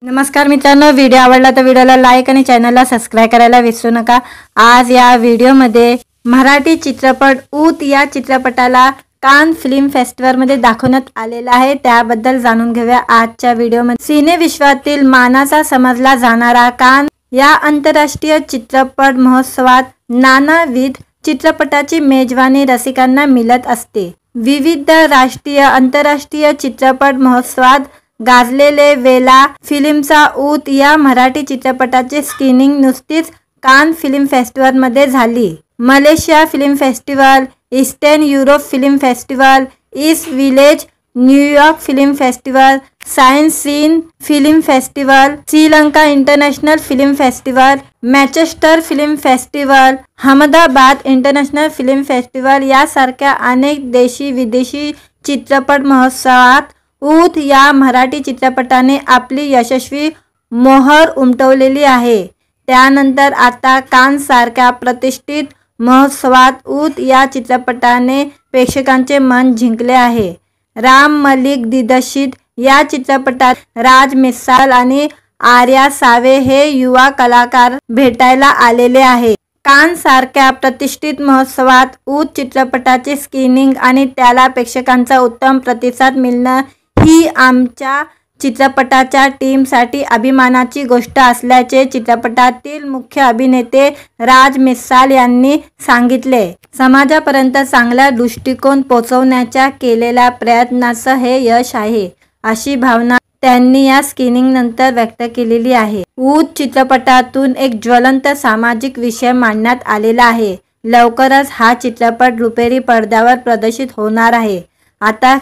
नमस्कार मित्रांनो, व्हिडिओ आवडला तर व्हिडिओला लाईक आणि चॅनलला सबस्क्राइब करायला विसरू नका। आज या व्हिडिओमध्ये मराठी चित्रपट ऊत या चित्रपटाला कान फिल्म फेस्टिवल मध्ये दाखवण्यात आलेला आहे, त्याबद्दल जाणून घेऊया आजच्या व्हिडिओमध्ये। सिने विश्वातील मानाचा समजला जाणारा कान या आंतरराष्ट्रीय चित्रपट महोत्सवात नानाविध चित्रपटाची मेजवानी रसिकांना मिळत असते। विविध राष्ट्रीय आंतरराष्ट्रीय चित्रपट महोत्सवात गाजलेले वेला फिल्मचा ऊत या मराठी चित्रपटाची स्क्रीनिंग नुकतीच कान फिल्म फेस्टिवल मध्ये झाली। Malaysia film festival, eastern Europe film festival, east village New York film festival, science scene film festival, Sri Lanka international film festival, Manchester film festival, Ahmedabad international film festival यासारख्या अनेक देशी विदेशी चित्रपट महोत्सवात ऊत या मराठी चित्रपटाने आपली यशस्वी मोहर उमटवलेली आहे। त्यानंतर आता कान सारख्या प्रतिष्ठित महोत्सवात ऊत या चित्रपटाने प्रेक्षकांचे मन जिंकले आहे। राम मलिक दिग्दर्शित या चित्रपटात राज मिसाल आणि आर्या सावे हे युवा कलाकार भेटायला आलेले आहे। कान सारख्या प्रतिष्ठित महोत्सवात ऊत चित्रपटाचे स्क्रीनिंग आणि त्याला प्रेक्षकांचा उत्तम प्रतिसाद मिळणं ही आमच्या चित्रपटाच्या टीमसाठी अभिमानाची गोष्ट असल्याचे चित्रपटातील मुख्य अभिनेते राज मिसाल यांनी सांगितले। समाजापर्यंत चांगला दृष्टिकोन पोहोचवण्याच्या केलेल्या प्रयत्नाचं हे यश आहे, अशी भावना त्यांनी या स्क्रीनिंग नंतर व्यक्त केलेली आहे। ऊत चित्रपटातून एक ज्वलंत सामाजिक विषय मांडण्यात आलेला आहे। लवकरच हा चित्रपट रुपेरी पडद्यावर प्रदर्शित होणार आहे। आता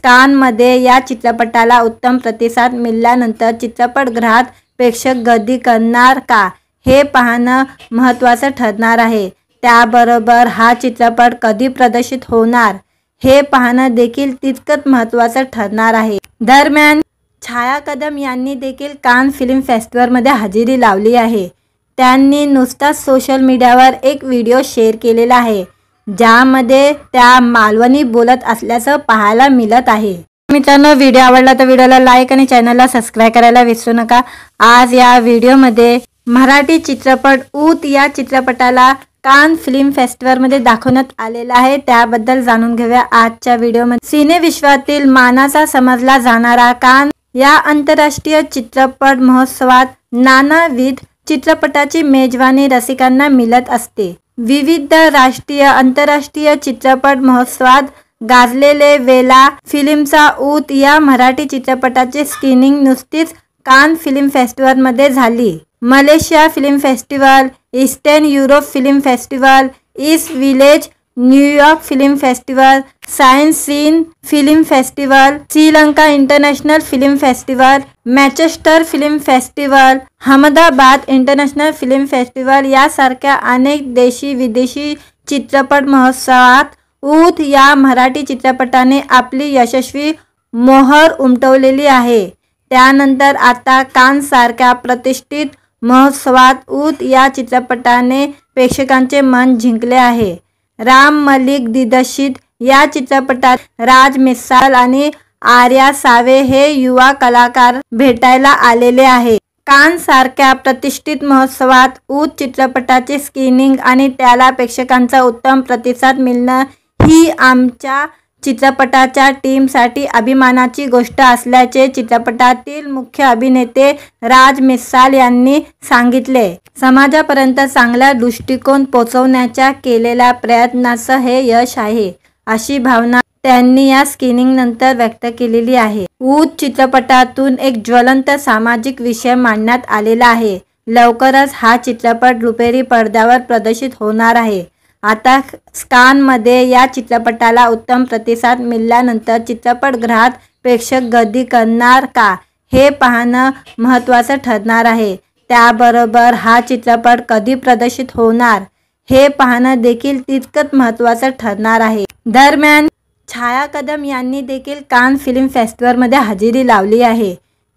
कानमध्ये या चित्रपटाला उत्तम प्रतिसाद मिळाल्यानंतर चित्रपटगृहात प्रेक्षक गर्दी करणार का हे पाहणं महत्त्वाचं ठरणार आहे। त्याबरोबर हा चित्रपट कधी प्रदर्शित होणार हे पाहणं देखील तितकंच महत्त्वाचं ठरणार आहे। दरम्यान छाया कदम यांनी देखील कान फिल्म फेस्टिवलमध्ये हजेरी लावली आहे। त्यांनी नुकताच सोशल मीडियावर एक व्हिडिओ शेअर केलेला आहे, ज्यामध्ये त्या मालवणी बोलत असल्याचं पाहायला मिळत आहे। मित्रांनो, व्हिडिओ आवडला तर व्हिडिओला लाईक आणि चॅनलला सबस्क्राइब करायला विसरू नका। आज या व्हिडिओमध्ये मराठी चित्रपट ऊत या चित्रपटाला कान फिल्म फेस्टिवल मध्ये दाखवण्यात आलेला आहे, त्याबद्दल जाणून घेऊया आजच्या व्हिडिओमध्ये। सिने विश्वातील मानाचा समजला जाणारा कान या आंतरराष्ट्रीय चित्रपट महोत्सवात नानाविध चित्रपटाची मेजवानी रसिकांना मिळत असते। विविध राष्ट्रीय आंतरराष्ट्रीय चित्रपट महोत्सवात गाजलेले वेला फिल्मचा ऊत या मराठी चित्रपटाची स्क्रीनिंग नुकतीच कान फिल्म फेस्टिवल मध्ये झाली। Malaysia film festival, eastern Europe film festival, east village New York film festival, science scene film festival, Sri Lanka international film festival, Manchester film festival, Ahmedabad international film festival यासारख्या अनेक देशी विदेशी चित्रपट महोत्सवात ऊत या मराठी चित्रपटाने आपली यशस्वी मोहर उमटवलेली आहे। त्यानंतर आता कान सारख्या प्रतिष्ठित महोत्सवात ऊत या चित्रपटाने प्रेक्षकांचे मन जिंकले आहे। राम मलिक दिग्दर्शित या चित्रपटात राज मिसाल आणि आर्या सावे हे युवा कलाकार भेटायला आलेले आहे। कान सारख्या प्रतिष्ठित महोत्सवात ऊत चित्रपटाचे स्क्रीनिंग आणि त्याला प्रेक्षकांचा उत्तम प्रतिसाद मिळणं ही आमच्या चित्रपटाच्या टीमसाठी अभिमानाची गोष्ट असल्याचे चित्रपटातील मुख्य अभिनेते राज मिसाल यांनी सांगितले। समाजापर्यंत चांगला दृष्टिकोन पोहोचवण्याच्या केलेल्या प्रयत्नाचं हे यश आहे, अशी भावना त्यांनी या स्क्रीनिंग नंतर व्यक्त केलेली आहे। ऊत चित्रपटातून एक ज्वलंत सामाजिक विषय मांडण्यात आलेला आहे। लवकरच हा चित्रपट रुपेरी पडद्यावर प्रदर्शित होणार आहे। आता कानमध्ये या चित्रपटाला उत्तम प्रतिसाद मिळाल्यानंतर चित्रपटगृहात प्रेक्षक गर्दी करणार का हे पाहणं महत्त्वाचं ठरणार आहे। त्याबरोबर हा चित्रपट कधी प्रदर्शित होणार हे पाहणं देखील तितकंच महत्त्वाचं ठरणार आहे। दरम्यान छाया कदम यांनी देखील कान फिल्म फेस्टिवलमध्ये हजेरी लावली आहे।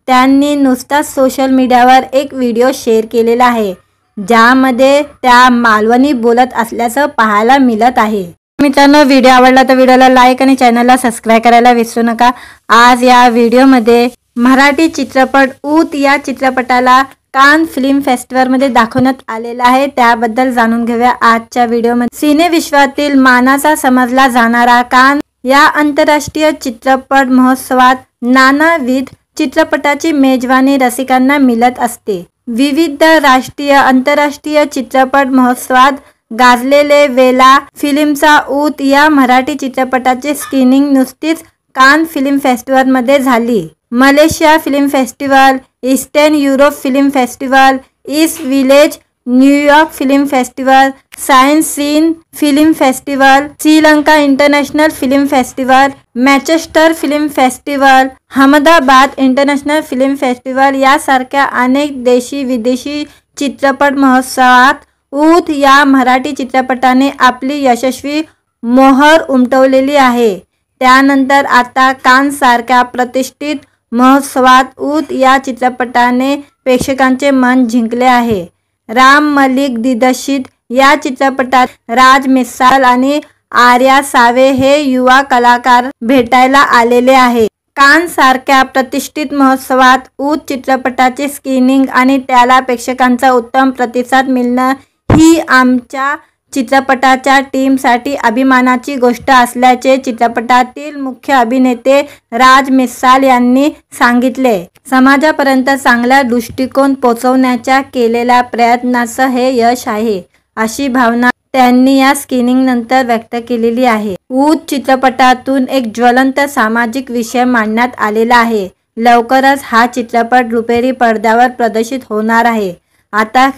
त्यांनी नुकताच सोशल मीडियावर एक व्हिडिओ शेअर केलेला आहे, ज्यामध्ये त्या मालवणी बोलत असल्याचं पाहायला मिळत आहे। मित्रांनो, व्हिडिओ आवडला तर व्हिडिओला लाईक आणि चॅनलला सबस्क्राइब करायला विसरू नका। आज या व्हिडिओमध्ये मराठी चित्रपट ऊत या चित्रपटाला कान फिल्म फेस्टिवलमध्ये दाखवण्यात आलेला आहे। त्याबद्दल जाणून घेऊया आजच्या व्हिडिओमध्ये। सिनेविश्वातील मानाचा समजला जाणारा कान या आंतरराष्ट्रीय चित्रपट महोत्सवात नानाविध चित्रपटाची मेजवानी रसिकांना मिळत असते। विविध राष्ट्रीय आंतरराष्ट्रीय चित्रपट महोत्सवात गाजलेले वेला फिल्मचा ऊत या मराठी चित्रपटाची स्क्रीनिंग नुकतीच कान फिल्म फेस्टिवलमध्ये झाली। Malaysia film festival, eastern Europe film festival, east village New York film festival, science scene film festival, Sri Lanka international film festival, Manchester film festival, Ahmedabad international film festival यासारख्या अनेक देशी विदेशी चित्रपट महोत्सवात ऊत या मराठी चित्रपटाने आपली यशस्वी मोहर उमटवलेली आहे। त्यानंतर आता कान सारख्या प्रतिष्ठित महोत्सवात ऊत या चित्रपटाने प्रेक्षकांचे मन जिंकले आहे। राम मलिक दिग्दर्शित या चित्रपटात राज मिसाल आणि आर्या सावे हे युवा कलाकार भेटायला आलेले आहे। कान सारख्या प्रतिष्ठित महोत्सवात ऊत चित्रपटाचे स्क्रीनिंग आणि त्याला प्रेक्षकांचा उत्तम प्रतिसाद मिळणं ही आमच्या चित्रपटाच्या टीमसाठी अभिमानाची गोष्ट असल्याचे चित्रपटातील मुख्य अभिनेते राज मिसाल यांनी सांगितले। समाजापर्यंत चांगला दृष्टिकोन पोहोचवण्याच्या केलेल्या प्रयत्नाचं हे यश आहे, अशी भावना त्यांनी या स्क्रीनिंग नंतर व्यक्त केलेली आहे। ऊत चित्रपटातून एक ज्वलंत सामाजिक विषय मांडण्यात आलेला आहे। लवकरच हा चित्रपट रुपेरी पडद्यावर प्रदर्शित होणार आहे। आता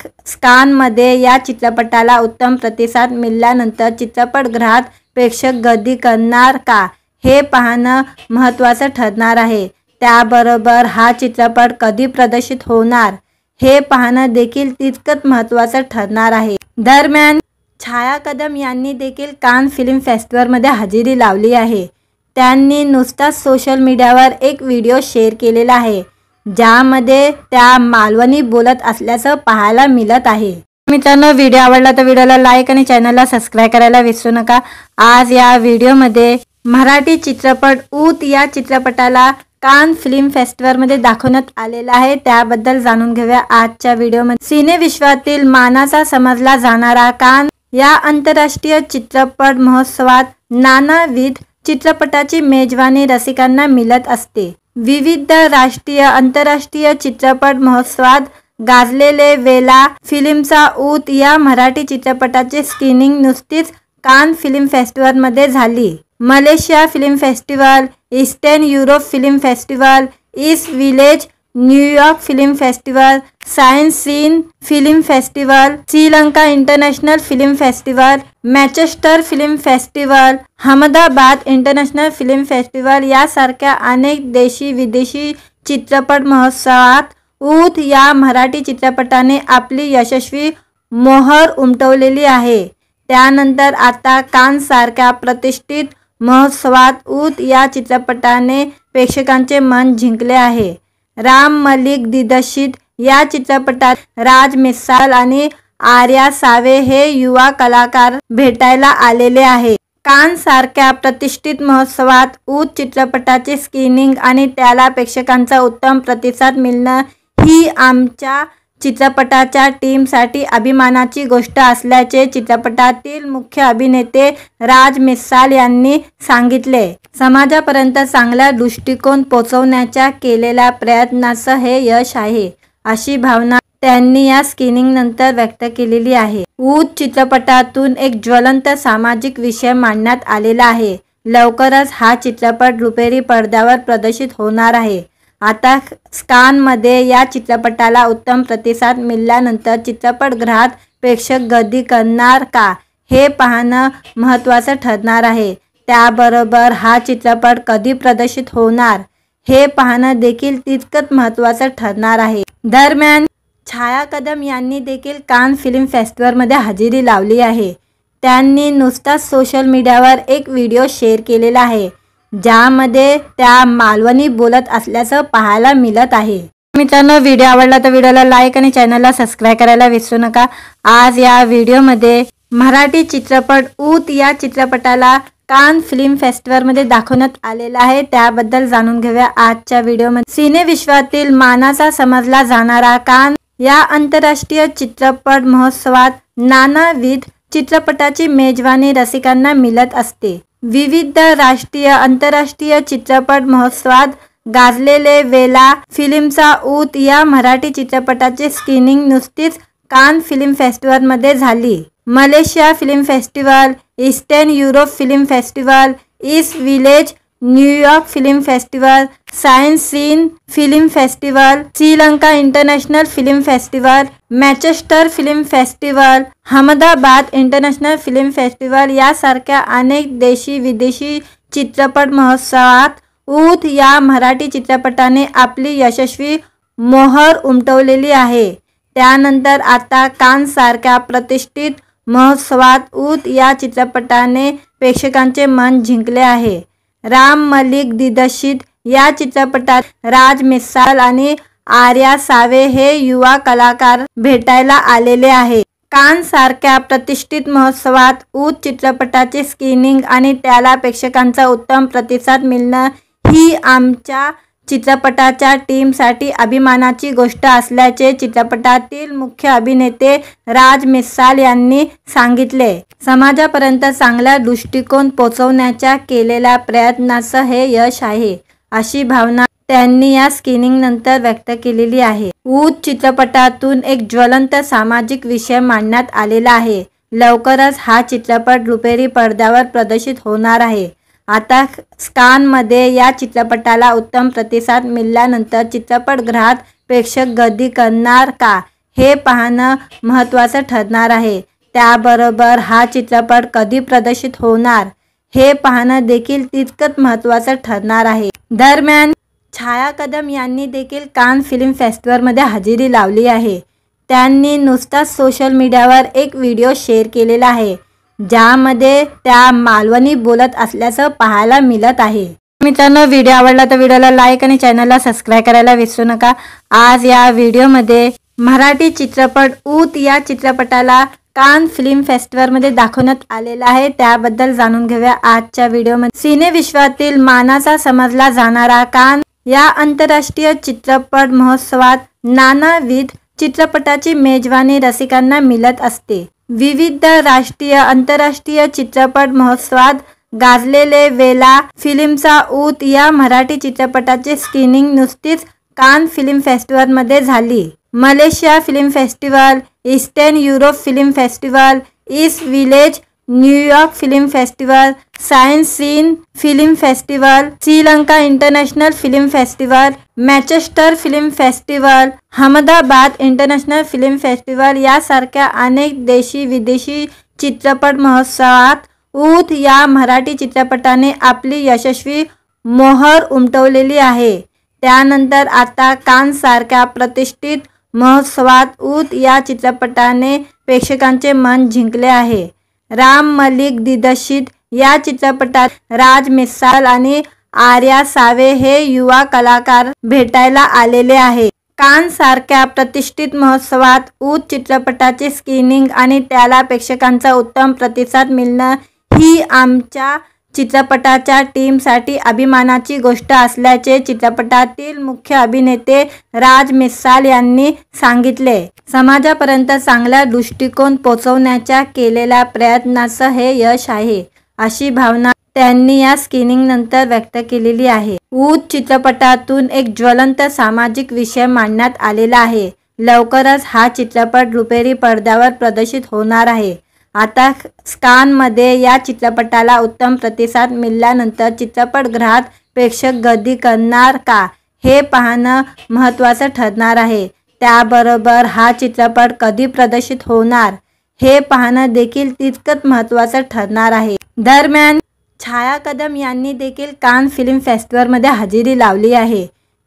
कानमध्ये या चित्रपटाला उत्तम प्रतिसाद मिळाल्यानंतर चित्रपटगृहात प्रेक्षक गर्दी करणार का हे पाहणं महत्त्वाचं ठरणार आहे। त्याबरोबर हा चित्रपट कधी प्रदर्शित होणार हे पाहणं देखील तितकंच महत्त्वाचं ठरणार आहे। दरम्यान छाया कदम यांनी देखील कान फिल्म फेस्टिवलमध्ये हजेरी लावली आहे। त्यांनी नुकताच सोशल मीडियावर एक व्हिडिओ शेअर केलेला आहे, ज्यामध्ये त्या मालवणी बोलत असल्याचं पाहायला मिळत आहे। मित्रांनो, व्हिडिओ आवडला तर व्हिडिओला लाईक आणि चॅनलला सबस्क्राईब करायला विसरू नका। आज या व्हिडिओमध्ये मराठी चित्रपट ऊत या चित्रपटाला कान फिल्म फेस्टिवलमध्ये दाखवण्यात आलेला आहे। त्याबद्दल जाणून घेऊया आजच्या व्हिडिओमध्ये। सिनेविश्वातील मानाचा समजला जाणारा कान या आंतरराष्ट्रीय चित्रपट महोत्सवात नानाविध चित्रपटाची मेजवानी रसिकांना मिळत असते। विविध राष्ट्रीय आंतरराष्ट्रीय चित्रपट महोत्सवात गाजलेले वेला फिल्मचा ऊत या मराठी चित्रपटाची स्क्रीनिंग नुकतीच कान फिल्म फेस्टिवलमध्ये झाली। Malaysia film festival, eastern Europe film festival, east village New York film festival, science scene film festival, Sri Lanka international film festival, Manchester film festival, Ahmedabad international film festival यासारख्या अनेक देशी विदेशी चित्रपट महोत्सवात ऊत या मराठी चित्रपटाने आपली यशस्वी मोहर उमटवलेली आहे। त्यानंतर आता कान सारख्या प्रतिष्ठित महोत्सवात ऊत या चित्रपटाने प्रेक्षकांचे मन जिंकले आहे। राम मलिक दिग्दर्शित या चित्रपटात राज मिसाल आणि आर्या सावे हे युवा कलाकार भेटायला आलेले आहे। कान सारख्या प्रतिष्ठित महोत्सवात ऊत चित्रपटाचे स्क्रीनिंग आणि त्याला प्रेक्षकांचा उत्तम प्रतिसाद मिळणं ही आमच्या चित्रपटाच्या टीमसाठी अभिमानाची गोष्ट असल्याचे चित्रपटातील मुख्य अभिनेते राज मिसाल यांनी सांगितले। समाजापर्यंत चांगला दृष्टिकोन पोहोचवण्याच्या केलेल्या प्रयत्नाचं हे यश आहे, अशी भावना त्यांनी या स्क्रीनिंग नंतर व्यक्त केलेली आहे। ऊत चित्रपटातून एक ज्वलंत सामाजिक विषय मांडण्यात आलेला आहे। लवकरच हा चित्रपट रुपेरी पडद्यावर प्रदर्शित होणार आहे। आता कानमध्ये या चित्रपटाला उत्तम प्रतिसाद मिळाल्यानंतर चित्रपटगृहात प्रेक्षक गर्दी करणार का हे पाहणं महत्त्वाचं ठरणार आहे। त्याबरोबर हा चित्रपट कधी प्रदर्शित होणार हे पाहणं देखील तितकंच महत्त्वाचं ठरणार आहे। दरम्यान छाया कदम यांनी देखील कान फिल्म फेस्टिवलमध्ये हजेरी लावली आहे। त्यांनी नुकताच सोशल मीडियावर एक व्हिडिओ शेअर केलेला आहे, ज्यामध्ये त्या मालवणी बोलत असल्याचं पाहायला मिळत आहे। मित्रांनो, व्हिडिओ आवडला तर व्हिडिओला लाईक आणि चॅनलला सबस्क्राईब करायला विसरू नका। आज या व्हिडिओमध्ये मराठी चित्रपट ऊत या चित्रपटाला कान फिल्म फेस्टिवलमध्ये दाखवण्यात आलेला आहे, त्याबद्दल जाणून घेऊया आजच्या व्हिडिओमध्ये। सिने विश्वातील मानाचा समजला जाणारा कान या आंतरराष्ट्रीय चित्रपट महोत्सवात नानाविध चित्रपटाची मेजवानी रसिकांना मिळत असते। विविध राष्ट्रीय आंतरराष्ट्रीय चित्रपट महोत्सवात गाजलेले वेला फिल्मचा ऊत या मराठी चित्रपटाची स्क्रीनिंग नुकतीच कान फिल्म फेस्टिवलमध्ये झाली। Malaysia film festival, eastern Europe film festival, east village, New York film festival, science scene film festival, Sri Lanka international film festival, Manchester film festival, Ahmedabad international film festival यासारख्या अनेक देशी विदेशी चित्रपट महोत्सवात ऊत या मराठी चित्रपटाने आपली यशस्वी मोहर उमटवलेली आहे। त्यानंतर आता कान सारख्या प्रतिष्ठित महोत्सवात ऊत या चित्रपटाने प्रेक्षकांचे मन जिंकले आहे। राम मलिक दिग्दर्शित या चित्रपटात राज मिसाल आणि आर्या सावे हे युवा कलाकार भेटायला आलेले आहे। कान सारख्या प्रतिष्ठित महोत्सवात ऊत चित्रपटाचे स्क्रीनिंग आणि त्याला प्रेक्षकांचा उत्तम प्रतिसाद मिळणं ही आमच्या चित्रपटाच्या टीमसाठी अभिमानाची गोष्ट असल्याचे चित्रपटातील मुख्य अभिनेते राज मिसाल यांनी सांगितले। समाजापर्यंत चांगला दृष्टिकोन पोहोचवण्याच्या केलेल्या प्रयत्नाचं हे यश आहे, अशी भावना त्यांनी या स्क्रीनिंग नंतर व्यक्त केलेली आहे। ऊत चित्रपटातून एक ज्वलंत सामाजिक विषय मांडण्यात आलेला आहे। लवकरच हा चित्रपट रुपेरी पडद्यावर प्रदर्शित होणार आहे। आता कानमध्ये या चित्रपटाला उत्तम प्रतिसाद मिळाल्यानंतर चित्रपटगृहात प्रेक्षक गर्दी करणार का हे पाहणं महत्त्वाचं ठरणार आहे। त्याबरोबर हा चित्रपट कधी प्रदर्शित होणार हे पाहणं देखील तितकंच महत्त्वाचं ठरणार आहे। दरम्यान छाया कदम यांनी देखील कान फिल्म फेस्टिवलमध्ये हजेरी लावली आहे। त्यांनी नुकताच सोशल मीडियावर एक व्हिडिओ शेअर केलेला आहे, ज्यामध्ये त्या मालवणी बोलत असल्याचं पाहायला मिळत आहे। मित्रांनो, व्हिडिओ आवडला तर व्हिडिओला लाईक आणि चॅनलला सबस्क्राईब करायला विसरू नका। आज या व्हिडिओमध्ये मराठी चित्रपट ऊत या चित्रपटाला कान फिल्म फेस्टिवलमध्ये दाखवण्यात आलेला आहे, त्याबद्दल जाणून घेऊया आजच्या व्हिडिओमध्ये। सिने विश्वातील मानाचा समजला जाणारा कान या आंतरराष्ट्रीय चित्रपट महोत्सवात नानाविध चित्रपटाची मेजवानी रसिकांना मिळत असते। विविध राष्ट्रीय आंतरराष्ट्रीय चित्रपट महोत्सवात गाजलेले वेला फिल्मचा ऊत या मराठी चित्रपटाची स्क्रीनिंग नुकतीच कान फिल्म फेस्टिवलमध्ये झाली। Malaysia film festival, eastern Europe film festival, east village, New York film festival, science scene film festival, Sri Lanka international film festival, Manchester film festival, Ahmedabad international film festival यासारख्या अनेक देशी विदेशी चित्रपट महोत्सवात ऊत या मराठी चित्रपटाने आपली यशस्वी मोहर उमटवलेली आहे। त्यानंतर आता कान सारख्या प्रतिष्ठित महोत्सवात ऊत या चित्रपटाने प्रेक्षकांचे मन जिंकले आहे। राम मलिक दिग्दर्शित या चित्रपटात राज मिसाल आणि आर्या सावे हे युवा कलाकार भेटायला आलेले आहे। कान सारख्या प्रतिष्ठित महोत्सवात ऊत चित्रपटाचे स्क्रीनिंग आणि त्याला प्रेक्षकांचा उत्तम प्रतिसाद मिळणं ही आमच्या चित्रपटाच्या टीमसाठी अभिमानाची गोष्ट असल्याचे चित्रपटातील मुख्य अभिनेते राज मिसाल यांनी सांगितले। समाजापर्यंत चांगला दृष्टिकोन पोहोचवण्याच्या केलेल्या प्रयत्नाचं हे यश आहे, अशी भावना त्यांनी या स्क्रीनिंग नंतर व्यक्त केलेली आहे। ऊत चित्रपटातून एक ज्वलंत सामाजिक विषय मांडण्यात आलेला आहे। लवकरच हा चित्रपट रुपेरी पडद्यावर प्रदर्शित होणार आहे। आता कानमध्ये या चित्रपटाला उत्तम प्रतिसाद मिळाल्यानंतर चित्रपटगृहात प्रेक्षक गर्दी करणार का हे पाहणं महत्त्वाचं ठरणार आहे। त्याबरोबर हा चित्रपट कधी प्रदर्शित होणार हे पाहणं देखील तितकंच महत्त्वाचं ठरणार आहे। दरम्यान छाया कदम यांनी देखील कान फिल्म फेस्टिवलमध्ये हजेरी लावली आहे।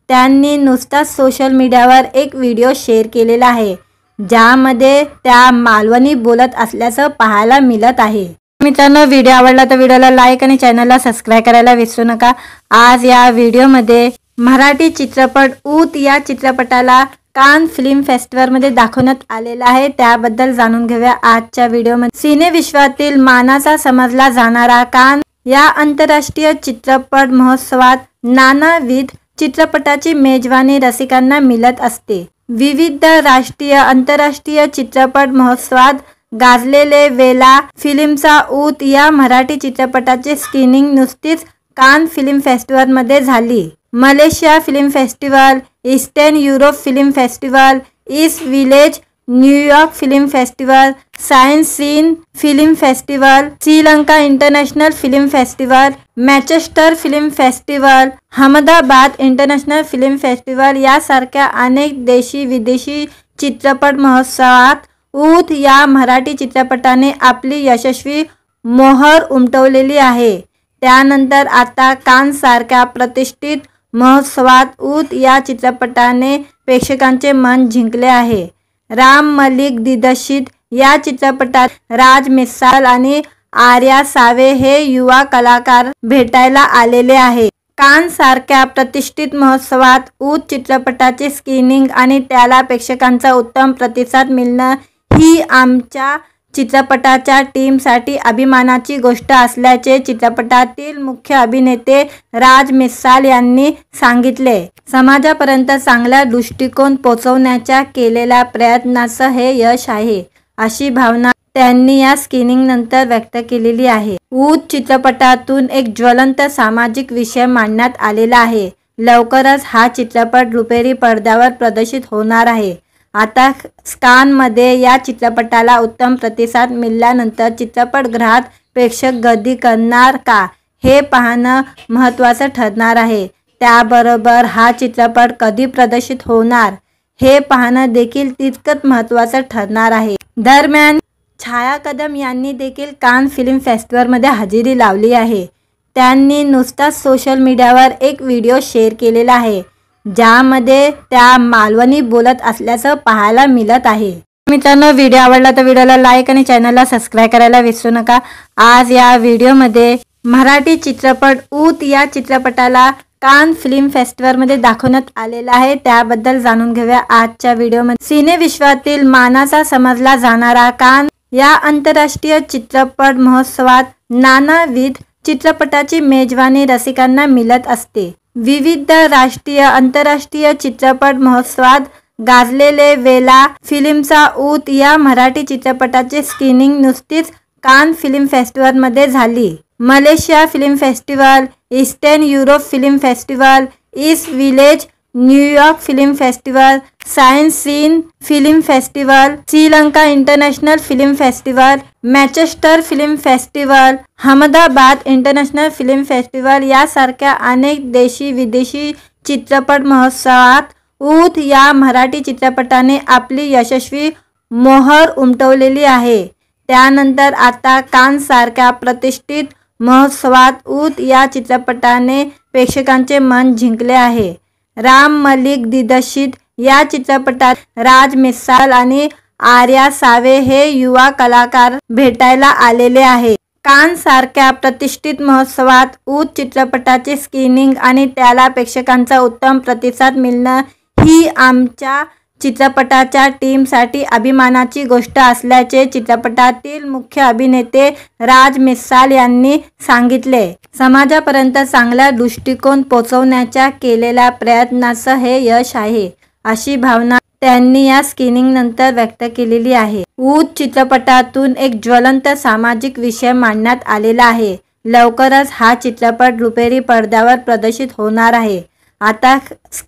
त्यांनी नुकताच सोशल मीडियावर एक व्हिडिओ शेअर केलेला आहे, ज्यामध्ये त्या मालवणी बोलत असल्याचं पाहायला मिळत आहे। मित्रांनो, व्हिडिओ आवडला तर व्हिडिओला लाईक आणि चॅनलला सबस्क्राईब करायला विसरू नका। आज या व्हिडिओमध्ये मराठी चित्रपट ऊत या चित्रपटाला कान फिल्म फेस्टिवलमध्ये दाखवण्यात आलेला आहे, त्याबद्दल जाणून घेऊया आजच्या व्हिडिओमध्ये। सिने विश्वातील मानाचा समजला जाणारा कान या आंतरराष्ट्रीय चित्रपट महोत्सवात नानाविध चित्रपटाची मेजवानी रसिकांना मिळत असते। विविध राष्ट्रीय आंतरराष्ट्रीय चित्रपट महोत्सवात गाजलेले वेला फिल्मचा ऊत या मराठी चित्रपटाची स्क्रीनिंग नुकतीच कान फिल्म फेस्टिवलमध्ये झाली। Malaysia film festival, eastern Europe film festival, east village New York film festival, science scene film festival, Sri Lanka international film festival, Manchester film festival, Ahmedabad international film festival यासारख्या अनेक देशी विदेशी चित्रपट महोत्सवात ऊत या मराठी चित्रपटाने आपली यशस्वी मोहर उमटवलेली आहे। त्यानंतर आता कानसारख्या प्रतिष्ठित महोत्सवात ऊत या चित्रपटाने प्रेक्षकांचे मन जिंकले आहे। राम मलिक दिग्दर्शित या चित्रपटात राज मिसाल आणि आर्या सावे हे युवा कलाकार भेटायला आलेले आहे। कान सारख्या प्रतिष्ठित महोत्सवात ऊत चित्रपटाचे स्क्रीनिंग आणि त्याला प्रेक्षकांचा उत्तम प्रतिसाद मिळणं ही आमच्या चित्रपटाच्या टीमसाठी अभिमानाची गोष्ट असल्याचे चित्रपटातील मुख्य अभिनेते राज मिसाल यांनी सांगितले। समाजापर्यंत चांगला दृष्टिकोन पोहोचवण्याच्या केलेल्या प्रयत्नाचं हे यश आहे, अशी भावना त्यांनी या स्क्रीनिंग नंतर व्यक्त केलेली आहे। ऊत चित्रपटातून एक ज्वलंत सामाजिक विषय मांडण्यात आलेला आहे। लवकरच हा चित्रपट रुपेरी पडद्यावर प्रदर्शित होणार आहे। आता कानमध्ये या चित्रपटाला उत्तम प्रतिसाद मिळाल्यानंतर चित्रपटगृहात प्रेक्षक गर्दी करणार का हे पाहणं महत्त्वाचं ठरणार आहे। त्याबरोबर हा चित्रपट कधी प्रदर्शित होणार हे पाहणं देखील तितकंच महत्त्वाचं ठरणार आहे। दरम्यान छाया कदम यांनी देखील कान फिल्म फेस्टिवलमध्ये हजेरी लावली आहे। त्यांनी नुकताच सोशल मीडियावर एक व्हिडिओ शेअर केलेला आहे, ज्यामध्ये त्या मालवणी बोलत असल्याचं पाहायला मिळत आहे। मित्रांनो, व्हिडिओ आवडला तर व्हिडिओला लाईक आणि चॅनलला सबस्क्राईब करायला विसरू नका। आज या व्हिडिओमध्ये मराठी चित्रपट ऊत या चित्रपटाला कान फिल्म फेस्टिवलमध्ये दाखवण्यात आलेला आहे, त्याबद्दल जाणून घेऊया आजच्या व्हिडिओमध्ये। सिनेविश्वातील मानाचा समजला जाणारा कान या आंतरराष्ट्रीय चित्रपट महोत्सवात नानाविध चित्रपटाची मेजवानी रसिकांना मिळत असते। विविध राष्ट्रीय आंतरराष्ट्रीय चित्रपट महोत्सवात गाजलेले वेला फिल्मचा ऊत या मराठी चित्रपटाची स्क्रीनिंग नुकतीच कान फिल्म फेस्टिवलमध्ये झाली। Malaysia film festival, eastern Europe film festival, east village New York film festival, science scene film festival, Sri Lanka international film festival, Manchester film festival, Ahmedabad international film festival यासारख्या अनेक देशी विदेशी चित्रपट महोत्सवात ऊत या मराठी चित्रपटाने आपली यशस्वी मोहर उमटवलेली आहे। त्यानंतर आता कानसारख्या प्रतिष्ठित महोत्सवात ऊत या चित्रपटाने प्रेक्षकांचे मन जिंकले आहे। राम मलिक दिग्दर्शित या चित्रपटात राज मिसाल आणि आर्या सावे हे युवा कलाकार भेटायला आलेले आहे। कान सारख्या प्रतिष्ठित महोत्सवात ऊत चित्रपटाचे स्क्रीनिंग आणि त्याला प्रेक्षकांचा उत्तम प्रतिसाद मिळणं ही आमच्या चित्रपटाच्या टीमसाठी अभिमानाची गोष्ट असल्याचे चित्रपटातील मुख्य अभिनेते राज मिसाल यांनी सांगितले। समाजापर्यंत चांगला दृष्टिकोन पोहोचवण्याच्या केलेल्या प्रयत्नाचं हे यश आहे, अशी भावना त्यांनी या स्क्रीनिंग नंतर व्यक्त केलेली आहे। ऊत चित्रपटातून एक ज्वलंत सामाजिक विषय मांडण्यात आलेला आहे। लवकरच हा चित्रपट रुपेरी पडद्यावर प्रदर्शित होणार आहे। आता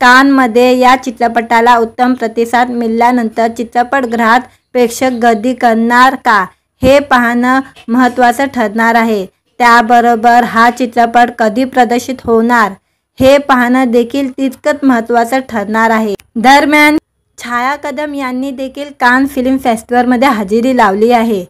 कानमध्ये या चित्रपटाला उत्तम प्रतिसाद मिळाल्यानंतर चित्रपटगृहात प्रेक्षक गर्दी करणार का हे पाहणं महत्त्वाचं ठरणार आहे। त्याबरोबर हा चित्रपट कधी प्रदर्शित होणार हे पाहणं देखील तितकंच महत्त्वाचं ठरणार आहे। दरम्यान छाया कदम यांनी देखील कान फिल्म फेस्टिवलमध्ये हजेरी लावली आहे।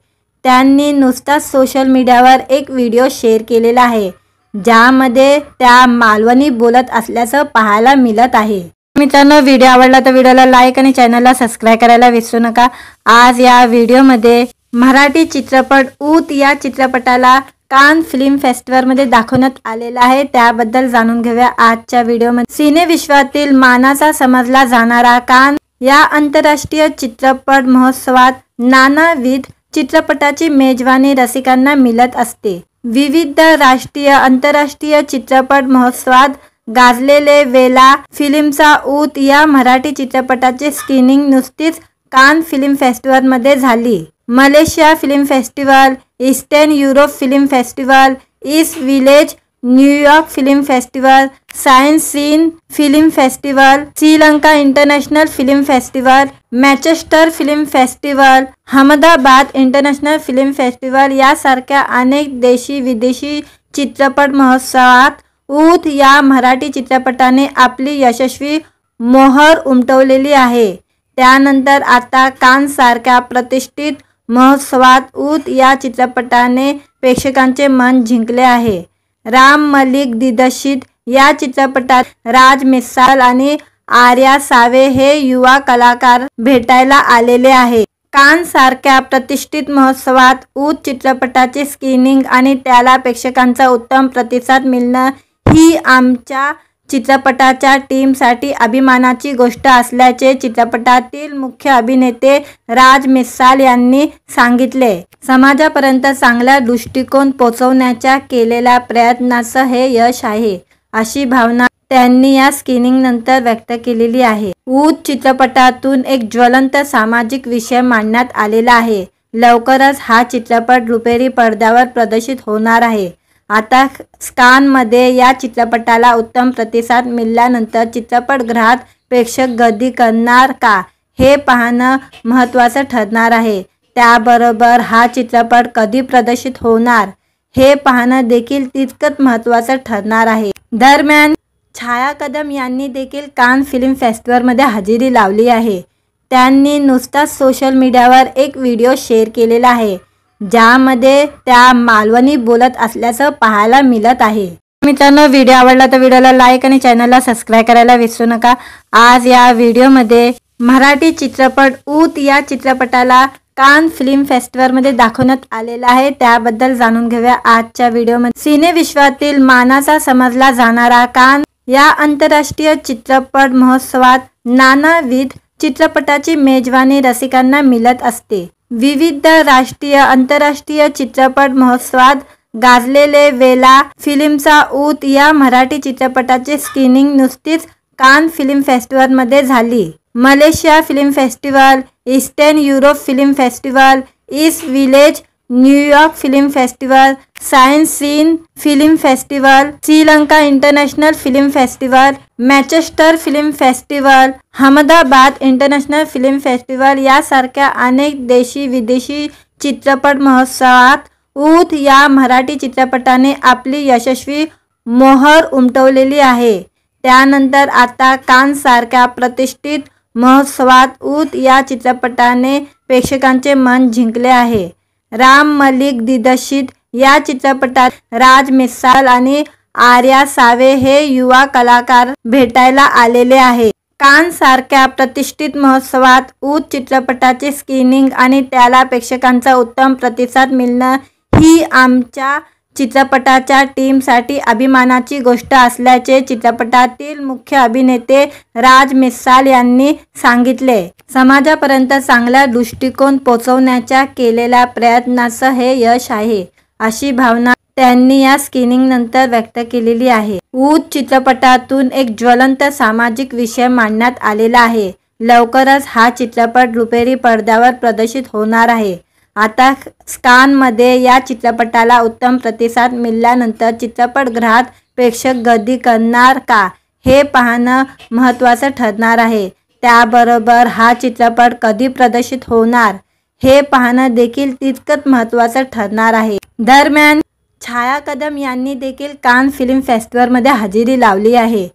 त्यांनी नुकताच सोशल मीडियावर एक व्हिडिओ शेअर केलेला आहे, ज्यामध्ये त्या मालवणी बोलत असल्याचं पाहायला मिळत आहे। मित्रांनो, व्हिडिओ आवडला तर व्हिडिओला लाईक आणि चॅनलला सबस्क्राईब करायला विसरू नका। आज या व्हिडिओमध्ये मराठी चित्रपट ऊत या चित्रपटाला कान फिल्म फेस्टिवलमध्ये दाखवण्यात आलेला आहे, त्याबद्दल जाणून घेऊया आजच्या व्हिडिओमध्ये। सिनेविश्वातील मानाचा समजला जाणारा कान या आंतरराष्ट्रीय चित्रपट महोत्सवात नानाविध चित्रपटाची मेजवानी रसिकांना मिळत असते। विविध राष्ट्रीय आंतरराष्ट्रीय चित्रपट महोत्सवात गाजलेले वेला फिल्मचा ऊत या मराठी चित्रपटाची स्क्रीनिंग नुकतीच कान फिल्म फेस्टिवलमध्ये झाली। Malaysia film festival, eastern Europe film festival, east village New York film festival, science scene film festival, Sri Lanka international film festival, Manchester film festival, Ahmedabad international film festival यासारख्या अनेक देशी विदेशी चित्रपट महोत्सवात ऊत या मराठी चित्रपटाने आपली यशस्वी मोहर उमटवलेली आहे। त्यानंतर आता कान सारख्या प्रतिष्ठित महोत्सवात ऊत या चित्रपटाने प्रेक्षकांचे मन जिंकले आहे। राम मलिक दिग्दर्शित या चित्रपटात राज मिसाल आणि आर्या सावे हे युवा कलाकार भेटायला आलेले आहे। कान सारख्या प्रतिष्ठित महोत्सवात ऊत चित्रपटाचे स्क्रीनिंग आणि त्याला प्रेक्षकांचा उत्तम प्रतिसाद मिळणं ही आमच्या चित्रपटाच्या टीमसाठी अभिमानाची गोष्ट असल्याचे चित्रपटातील मुख्य अभिनेते राज मिसाल यांनी सांगितले। समाजापर्यंत चांगला दृष्टिकोन पोहोचवण्याच्या केलेल्या प्रयत्नाचं हे यश आहे, अशी भावना त्यांनी या स्क्रीनिंग नंतर व्यक्त केलेली आहे। ऊत चित्रपटातून एक ज्वलंत सामाजिक विषय मांडण्यात आलेला आहे। लवकरच हा चित्रपट रुपेरी पडद्यावर प्रदर्शित होणार आहे। आता कानमध्ये या चित्रपटाला उत्तम प्रतिसाद मिळाल्यानंतर चित्रपटगृहात प्रेक्षक गर्दी करणार का हे पाहणं महत्त्वाचं ठरणार आहे। त्याबरोबर हा चित्रपट कधी प्रदर्शित होणार हे पाहणं देखील तितकंच महत्त्वाचं ठरणार आहे। दरम्यान छाया कदम यांनी देखील कान फिल्म फेस्टिवलमध्ये हजेरी लावली आहे। त्यांनी नुकताच सोशल मीडियावर एक व्हिडिओ शेअर केलेला आहे, ज्यामध्ये त्या मालवणी बोलत असल्याचं पाहायला मिळत आहे। मित्रांनो, व्हिडिओ आवडला तर व्हिडिओला लाईक आणि चॅनलला सबस्क्राईब करायला विसरू नका। आज या व्हिडिओमध्ये मराठी चित्रपट ऊत या चित्रपटाला कान फिल्म फेस्टिवलमध्ये दाखवण्यात आलेला आहे, त्याबद्दल जाणून घेऊया आजच्या व्हिडिओमध्ये। सिनेविश्वातील मानाचा समजला जाणारा कान या आंतरराष्ट्रीय चित्रपट महोत्सवात नानाविध चित्रपटाची मेजवानी रसिकांना मिळत असते। विविध राष्ट्रीय आंतरराष्ट्रीय चित्रपट महोत्सवात गाजलेले वेला फिल्मचा ऊत या मराठी चित्रपटाची स्क्रीनिंग नुकतीच कान फिल्म फेस्टिवलमध्ये झाली। Malaysia film festival, eastern Europe film festival, east village New York film festival, science scene film festival, Sri Lanka international film festival, Manchester film festival, Ahmedabad international film festival यासारख्या अनेक देशी विदेशी चित्रपट महोत्सवात ऊत या मराठी चित्रपटाने आपली यशस्वी मोहर उमटवलेली आहे। त्यानंतर आता कान सारख्या प्रतिष्ठित महोत्सवात ऊत या चित्रपटाने प्रेक्षकांचे मन जिंकले आहे। राम मलिक दिग्दर्शित या चित्रपटात राज मिसाल आणि आर्या सावे हे युवा कलाकार भेटायला आलेले आहे। कान सारख्या प्रतिष्ठित महोत्सवात ऊत चित्रपटाचे स्क्रीनिंग आणि त्याला प्रेक्षकांचा उत्तम प्रतिसाद मिळणं ही आमच्या चित्रपटाच्या टीमसाठी अभिमानाची गोष्ट असल्याचे चित्रपटातील मुख्य अभिनेते राज मिसाल यांनी सांगितले। समाजापर्यंत चांगला दृष्टिकोन पोहोचवण्याच्या केलेल्या प्रयत्नाचं हे यश आहे, अशी भावना त्यांनी या स्क्रीनिंग नंतर व्यक्त केलेली आहे। ऊत चित्रपटातून एक ज्वलंत सामाजिक विषय मांडण्यात आलेला आहे। लवकरच हा चित्रपट रुपेरी पडद्यावर प्रदर्शित होणार आहे। आता कानमध्ये या चित्रपटाला उत्तम प्रतिसाद मिळाल्यानंतर चित्रपटगृहात प्रेक्षक गर्दी करणार का हे पाहणं महत्त्वाचं ठरणार आहे। त्याबरोबर हा चित्रपट कधी प्रदर्शित होणार हे पाहणं देखील तितकंच महत्त्वाचं ठरणार आहे। दरम्यान छाया कदम यांनी देखील कान फिल्म फेस्टिवलमध्ये हजेरी लावली आहे।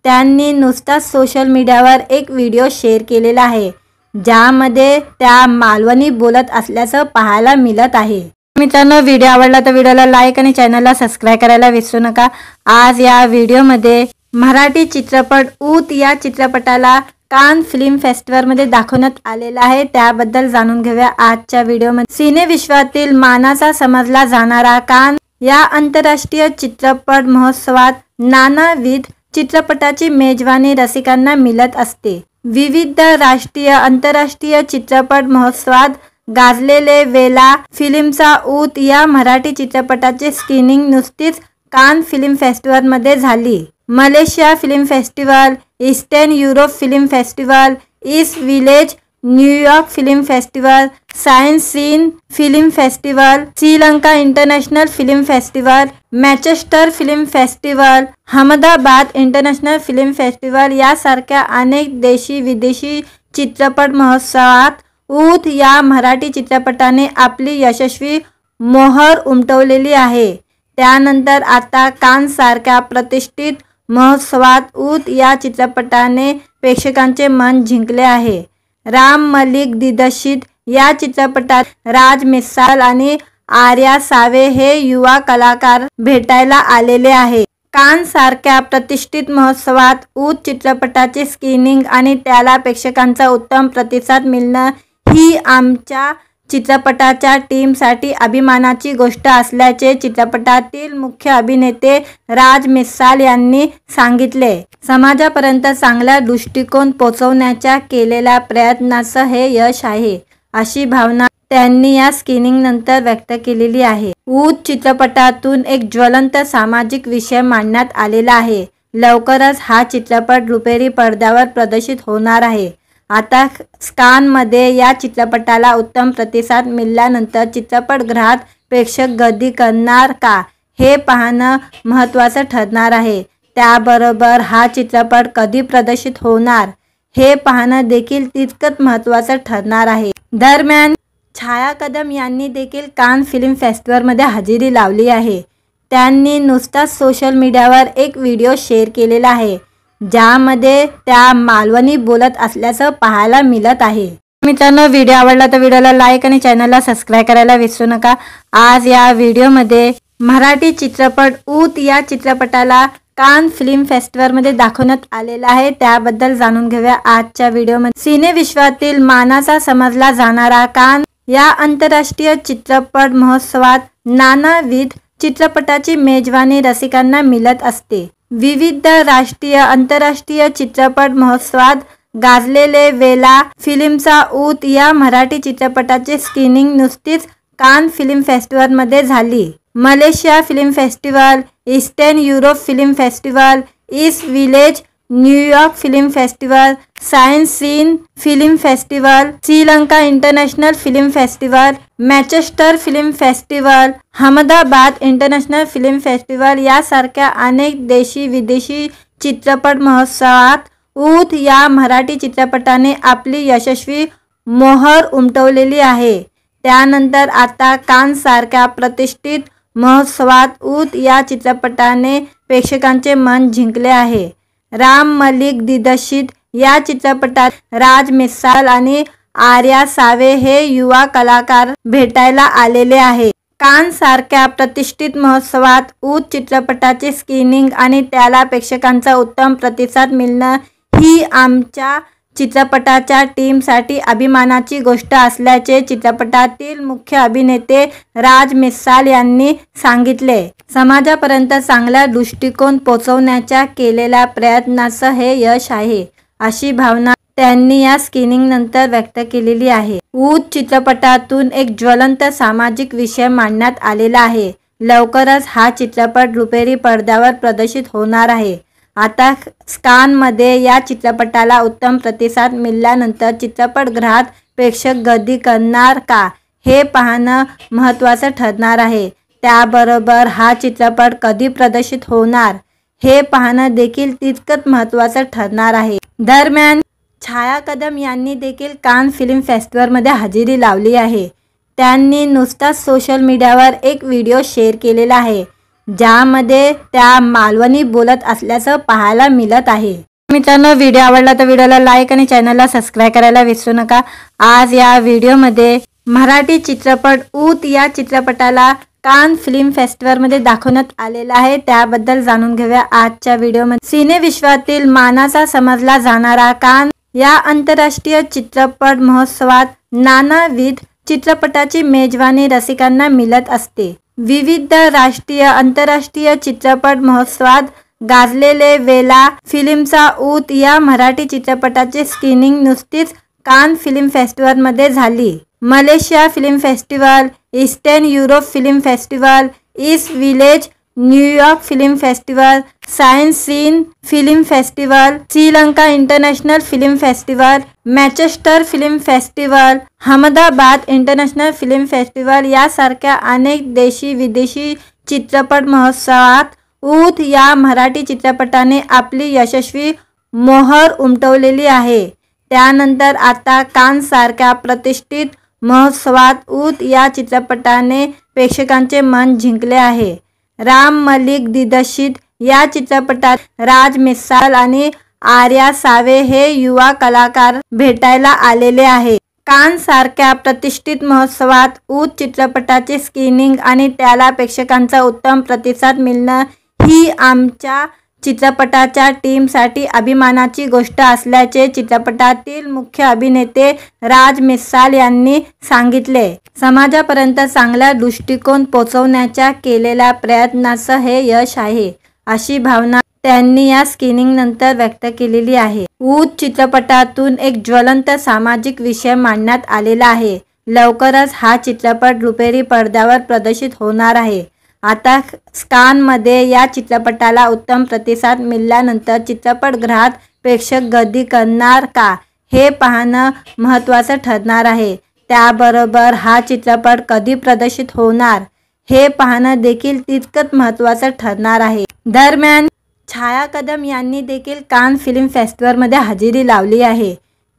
त्यांनी नुकताच सोशल मीडियावर एक व्हिडिओ शेअर केलेला आहे, ज्यामध्ये त्या मालवणी बोलत असल्याचं पाहायला मिळत आहे। मित्रांनो, व्हिडिओ आवडला तर व्हिडिओला लाईक आणि चॅनलला सबस्क्राईब करायला विसरू नका। आज या व्हिडिओमध्ये मराठी चित्रपट ऊत या चित्रपटाला कान फिल्म फेस्टिवलमध्ये दाखवण्यात आलेला आहे, त्याबद्दल जाणून घेऊया आजच्या व्हिडिओमध्ये। सिनेविश्वातील मानाचा समजला जाणारा कान या आंतरराष्ट्रीय चित्रपट महोत्सवात नानाविध चित्रपटाची मेजवानी रसिकांना मिळत असते। विविध राष्ट्रीय आंतरराष्ट्रीय चित्रपट महोत्सवात गाजलेले वेला फिल्मचा ऊत या मराठी चित्रपटाची स्क्रीनिंग नुकतीच कान फिल्म फेस्टिवलमध्ये झाली. Malaysia film festival, eastern Europe film festival, east village, New York film festival, science scene film festival, Sri Lanka international film festival, Manchester film festival, Ahmedabad international film festival यासारख्या अनेक देशी विदेशी चित्रपट महोत्सवात ऊत या मराठी चित्रपटाने आपली यशस्वी मोहर उमटवलेली आहे. त्यानंतर आता कानसारख्या प्रतिष्ठित महोत्सवात ऊत या चित्रपटाने प्रेक्षकांचे मन जिंकले आहे. राम मलिक दिग्दर्शित या चित्रपटात राज मिसाल आणि आर्या सावे हे युवा कलाकार भेटायला आलेले आहे. कानसारख्या प्रतिष्ठित महोत्सवात ऊत चित्रपटाचे स्क्रीनिंग आणि त्याला प्रेक्षकांचा उत्तम प्रतिसाद मिळणं ही आमच्या चित्रपटाच्या टीमसाठी अभिमानाची गोष्ट असल्याचे चित्रपटातील मुख्य अभिनेते राज मिसाल यांनी सांगितले. समाजापर्यंत चांगला दृष्टिकोन पोहोचवण्याच्या केलेल्या प्रयत्नाचं हे यश आहे, अशी भावना त्यांनी या स्क्रीनिंगनंतर व्यक्त केलेली आहे. ऊत चित्रपटातून एक ज्वलंत सामाजिक विषय मांडण्यात आलेला आहे. लवकरच हा चित्रपट रुपेरी पडद्यावर प्रदर्शित होणार आहे. आता कानमध्ये या चित्रपटाला उत्तम प्रतिसाद मिळाल्यानंतर चित्रपटगृहात प्रेक्षक गर्दी करणार का हे पाहणं महत्त्वाचं ठरणार आहे. त्याबरोबर हा चित्रपट कधी प्रदर्शित होणार हे पाहणं देखील तितकंच महत्त्वाचं ठरणार आहे. दरम्यान छाया कदम यांनी देखील कान फिल्म फेस्टिवलमध्ये हजेरी लावली आहे. त्यांनी नुकताच सोशल मीडियावर एक व्हिडिओ शेअर केलेला आहे, ज्यामध्ये त्या मालवणी बोलत असल्याचं पाहायला मिळत आहे. मित्रांनो, व्हिडिओ आवडला तर व्हिडिओला लाईक आणि चॅनलला सबस्क्राईब करायला विसरू नका. आज या व्हिडिओमध्ये मराठी चित्रपट ऊत या चित्रपटाला कान फिल्म फेस्टिवलमध्ये दाखवण्यात आलेला आहे. त्याबद्दल जाणून घेऊया आजच्या व्हिडिओमध्ये. सिनेविश्वातील मानाचा समजला जाणारा कान या आंतरराष्ट्रीय चित्रपट महोत्सवात नानाविध चित्रपटाची मेजवानी रसिकांना मिळत असते. विविध राष्ट्रीय आंतरराष्ट्रीय चित्रपट महोत्सवात गाजलेले वेला फिल्मचा ऊत या मराठी चित्रपटाची स्क्रीनिंग नुकतीच कान फिल्म फेस्टिवलमध्ये झाली. Malaysia film festival, eastern Europe film festival, east village, New York film festival, science scene film festival, Sri Lanka international film festival, Manchester film festival, Ahmedabad international film festival यासारख्या अनेक देशी विदेशी चित्रपट महोत्सवात ऊत या मराठी चित्रपटाने आपली यशस्वी मोहर उमटवलेली आहे. त्यानंतर आता कानसारख्या प्रतिष्ठित महोत्सवात ऊत या चित्रपटाने प्रेक्षकांचे मन जिंकले आहे. राम मलिक दिग्दर्शित या चित्रपटात राज मिसाल आणि आर्या सावे हे युवा कलाकार भेटायला आलेले आहे. कानसारख्या प्रतिष्ठित महोत्सवात ऊत चित्रपटाचे स्क्रीनिंग आणि त्याला प्रेक्षकांचा उत्तम प्रतिसाद मिळणं ही आमच्या चित्रपटाच्या टीमसाठी अभिमानाची गोष्ट असल्याचे चित्रपटातील मुख्य अभिनेते राज मिसाल यांनी सांगितले. समाजापर्यंत चांगला दृष्टिकोन पोहोचवण्याच्या केलेल्या प्रयत्नाचं हे यश आहे, अशी भावना त्यांनी या स्क्रीनिंगनंतर व्यक्त केलेली आहे. ऊत चित्रपटातून एक ज्वलंत सामाजिक विषय मांडण्यात आलेला आहे. लवकरच हा चित्रपट रुपेरी पडद्यावर प्रदर्शित होणार आहे. आता कानमध्ये या चित्रपटाला उत्तम प्रतिसाद मिळाल्यानंतर चित्रपटगृहात प्रेक्षक गर्दी करणार का हे पाहणं महत्त्वाचं ठरणार आहे. त्याबरोबर हा चित्रपट कधी प्रदर्शित होणार हे पाहणं देखील तितकंच महत्त्वाचं ठरणार आहे. दरम्यान छाया कदम यांनी देखील कान फिल्म फेस्टिवलमध्ये हजेरी लावली आहे. त्यांनी नुकताच सोशल मीडियावर एक व्हिडिओ शेअर केलेला आहे, ज्यामध्ये त्या मालवणी बोलत असल्याचं पाहायला मिळत आहे. मित्रांनो, व्हिडिओ आवडला तर व्हिडिओला लाईक आणि चॅनलला सबस्क्राईब करायला विसरू नका. आज या व्हिडिओमध्ये मराठी चित्रपट ऊत या चित्रपटाला कान फिल्म फेस्टिवलमध्ये दाखवण्यात आलेला आहे. त्याबद्दल जाणून घेऊया आजच्या व्हिडिओमध्ये. सिनेविश्वातील मानाचा समजला जाणारा कान या आंतरराष्ट्रीय चित्रपट महोत्सवात नानाविध चित्रपटाची मेजवानी रसिकांना मिळत असते. विविध राष्ट्रीय आंतरराष्ट्रीय चित्रपट महोत्सवात गाजलेले वेला फिल्मचा ऊत या मराठी चित्रपटाची स्क्रीनिंग नुकतीच कान फिल्म फेस्टिवलमध्ये झाली. Malaysia film festival, eastern Europe film festival, east village New York film festival, science scene film festival, Sri Lanka international film festival, Manchester film festival, Ahmedabad international film festival यासारख्या अनेक देशी विदेशी चित्रपट महोत्सवात ऊत या मराठी चित्रपटाने आपली यशस्वी मोहर उमटवलेली आहे। त्यानंतर आता कानसारख्या प्रतिष्ठित महोत्सवात ऊत या चित्रपटाने प्रेक्षकांचे मन जिंकले आहे। राम मलिक दिग्दर्शित या चित्रपटात राज मिसाल आणि आर्या सावे हे युवा कलाकार भेटायला आलेले आहे। कानसारख्या प्रतिष्ठित महोत्सवात ऊत चित्रपटाचे स्क्रीनिंग आणि त्याला प्रेक्षकांचा उत्तम प्रतिसाद मिळणं ही आमच्या चित्रपटाच्या टीमसाठी अभिमानाची गोष्ट असल्याचे चित्रपटातील मुख्य अभिनेते राज मिसाल यांनी सांगितले। समाजापर्यंत चांगला दृष्टिकोन पोहोचवण्याच्या केलेल्या प्रयत्नाचं हे यश आहे, अशी भावना त्यांनी या स्क्रीनिंग नंतर व्यक्त केलेली आहे। ऊत चित्रपटातून एक ज्वलंत सामाजिक विषय मांडण्यात आलेला आहे। लवकरच हा चित्रपट रुपेरी पडद्यावर प्रदर्शित होणार आहे। आता कानमध्ये या चित्रपटाला उत्तम प्रतिसाद मिळाल्यानंतर चित्रपटगृहात प्रेक्षक गर्दी करणार का हे पाहणं महत्त्वाचं ठरणार आहे। त्याबरोबर हा चित्रपट कधी प्रदर्शित होणार हे पाहणं देखील तितकंच महत्त्वाचं ठरणार आहे। दरम्यान छाया कदम यांनी देखील कान फिल्म फेस्टिवलमध्ये हजेरी लावली आहे।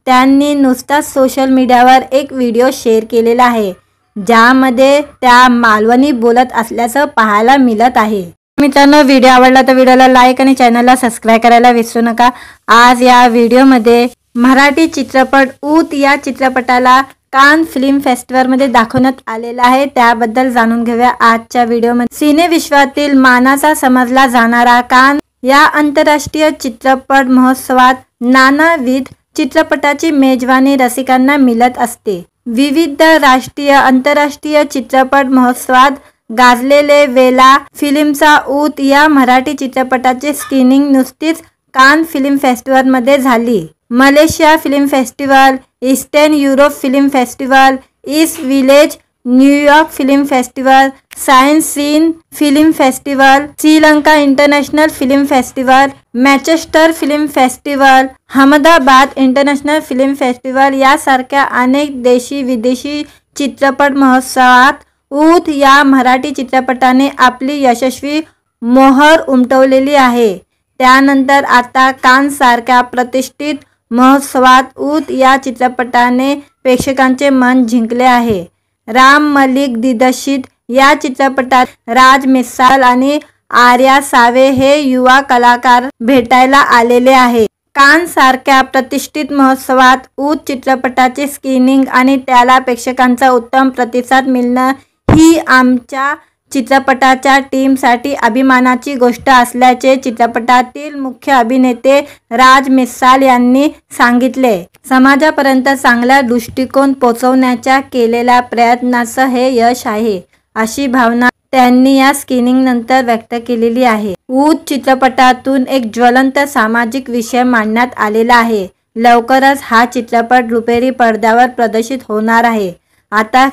त्यांनी नुसताच सोशल मीडियावर एक व्हिडिओ शेअर केलेला आहे, ज्यामध्ये त्या मालवणी बोलत असल्याचं पाहायला मिळत आहे। मित्रांनो, व्हिडिओ आवडला तर व्हिडिओला लाईक आणि चॅनलला सबस्क्राईब करायला विसरू नका। आज या व्हिडिओमध्ये मराठी चित्रपट ऊत या चित्रपटाला कान फिल्म फेस्टिवलमध्ये दाखवण्यात आलेला आहे, त्याबद्दल जाणून घेऊया आजच्या व्हिडिओमध्ये। सिनेविश्वातील मानाचा समजला जाणारा कान या आंतरराष्ट्रीय चित्रपट महोत्सवात नानाविध चित्रपटाची मेजवानी रसिकांना मिळत असते। विविध राष्ट्रीय आंतरराष्ट्रीय चित्रपट महोत्सवात गाजलेले वेला फिल्मचा ऊत या मराठी चित्रपटाचे स्क्रीनिंग नुकतीच कान फिल्म फेस्टिवलमध्ये झाली। Malaysia film festival, eastern Europe film festival, east village New York film festival, science scene film festival, Sri Lanka international film festival, Manchester film festival, Ahmedabad international film festival यासारख्या अनेक देशी विदेशी चित्रपट महोत्सवात ऊत या मराठी चित्रपटाने आपली यशस्वी मोहर उमटवलेली आहे। त्यानंतर आता कानसारख्या प्रतिष्ठित महोत्सवात ऊत या चित्रपटाने प्रेक्षकांचे मन जिंकले आहे। राम मलिक दिग्दर्शित या चित्रपटात राज मिसाल आणि आर्या सावे हे युवा कलाकार भेटायला आलेले आहे। कानसारख्या प्रतिष्ठित महोत्सवात ऊत चित्रपटाचे स्क्रीनिंग आणि त्याला प्रेक्षकांचा उत्तम प्रतिसाद मिळणं ही आमच्या चित्रपटाच्या टीमसाठी अभिमानाची गोष्ट असल्याचे चित्रपटातील मुख्य अभिनेते राज मिसाल यांनी सांगितले। समाजापर्यंत चांगला दृष्टिकोन पोहोचवण्याच्या केलेल्या प्रयत्नाचं हे यश आहे, अशी भावना त्यांनी या स्क्रीनिंग नंतर व्यक्त केलेली आहे। ऊत चित्रपटातून एक ज्वलंत सामाजिक विषय मांडण्यात आलेला आहे। लवकरच हा चित्रपट रुपेरी पडद्यावर प्रदर्शित होणार आहे। आता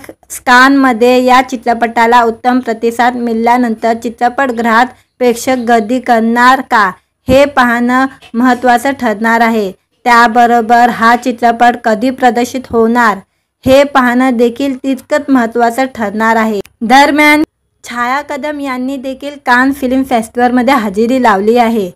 कानमध्ये या चित्रपटाला उत्तम प्रतिसाद मिळाल्यानंतर चित्रपटगृहात प्रेक्षक गर्दी करणार का हे पाहणं महत्त्वाचं ठरणार आहे। त्याबरोबर हा चित्रपट कधी प्रदर्शित होणार हे पाहणं देखील तितकंच महत्त्वाचं ठरणार आहे। दरम्यान छाया कदम यांनी देखील कान फिल्म फेस्टिवलमध्ये हजेरी लावली आहे।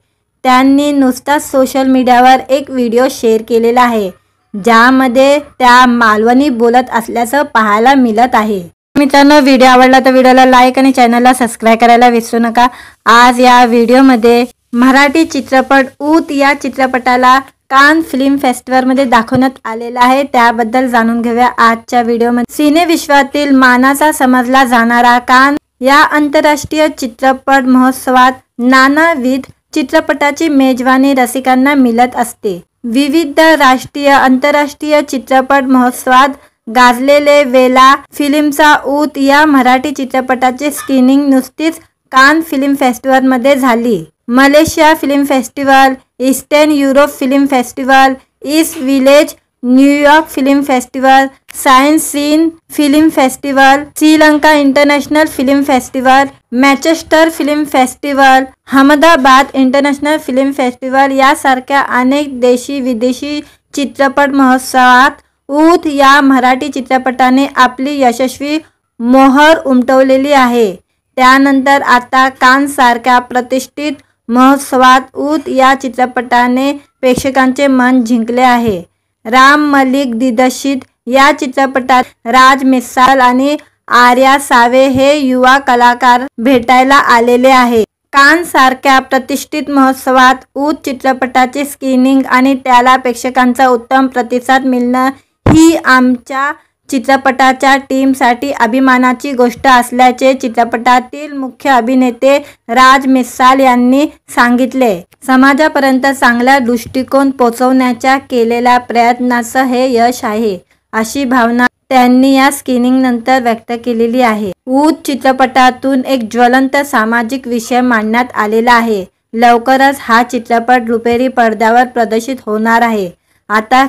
त्यांनी नुसताच सोशल मीडियावर एक व्हिडिओ शेअर केलेला आहे, ज्यामध्ये त्या मालवणी बोलत असल्याचं पाहायला मिळत आहे। मित्रांनो, व्हिडिओ आवडला तर व्हिडिओला लाईक आणि चॅनलला सबस्क्राईब करायला विसरू नका। आज या व्हिडिओमध्ये मराठी चित्रपट ऊत या चित्रपटाला कान फिल्म फेस्टिवलमध्ये दाखवण्यात आलेला आहे, त्याबद्दल जाणून घेऊया आजच्या व्हिडिओमध्ये। सिनेविश्वातील मानाचा समजला जाणारा कान या आंतरराष्ट्रीय चित्रपट महोत्सवात नानाविध चित्रपटाची मेजवानी रसिकांना मिळत असते। विविध राष्ट्रीय आंतरराष्ट्रीय चित्रपट महोत्सवात गाजलेले वेला फिल्मचा ऊत या मराठी चित्रपटाचे स्क्रीनिंग नुकतीच कान फिल्म फेस्टिवलमध्ये झाली। Malaysia film festival, eastern Europe film festival, east village New York film festival, science scene film festival, Sri Lanka international film festival, Manchester film festival, Ahmedabad international film festival यासारख्या अनेक देशी विदेशी चित्रपट महोत्सवात ऊत या मराठी चित्रपटाने आपली यशस्वी मोहर उमटवलेली आहे। त्यानंतर आता कानसारख्या प्रतिष्ठित महोत्सवात ऊत या चित्रपटाने प्रेक्षकांचे मन जिंकले आहे। राम मलिक दिग्दर्शित या चित्रपटात राज मिसाल आणि आर्या सावे हे युवा कलाकार भेटायला आलेले आहे। कानसारख्या प्रतिष्ठित महोत्सवात ऊत चित्रपटाचे स्क्रीनिंग आणि त्याला प्रेक्षकांचा उत्तम प्रतिसाद मिळणं ही आमच्या चित्रपटाच्या टीमसाठी अभिमानाची गोष्ट असल्याचे चित्रपटातील मुख्य अभिनेते राज मिसाल यांनी सांगितले। समाजापर्यंत चांगला दृष्टिकोन पोहोचवण्याच्या केलेल्या प्रयत्नाचं हे यश आहे, अशी भावना त्यांनी या स्क्रीनिंग नंतर व्यक्त केलेली आहे। ऊत चित्रपटातून एक ज्वलंत सामाजिक विषय मांडण्यात आलेला आहे। लवकरच हा चित्रपट रुपेरी पडद्यावर प्रदर्शित होणार आहे। आता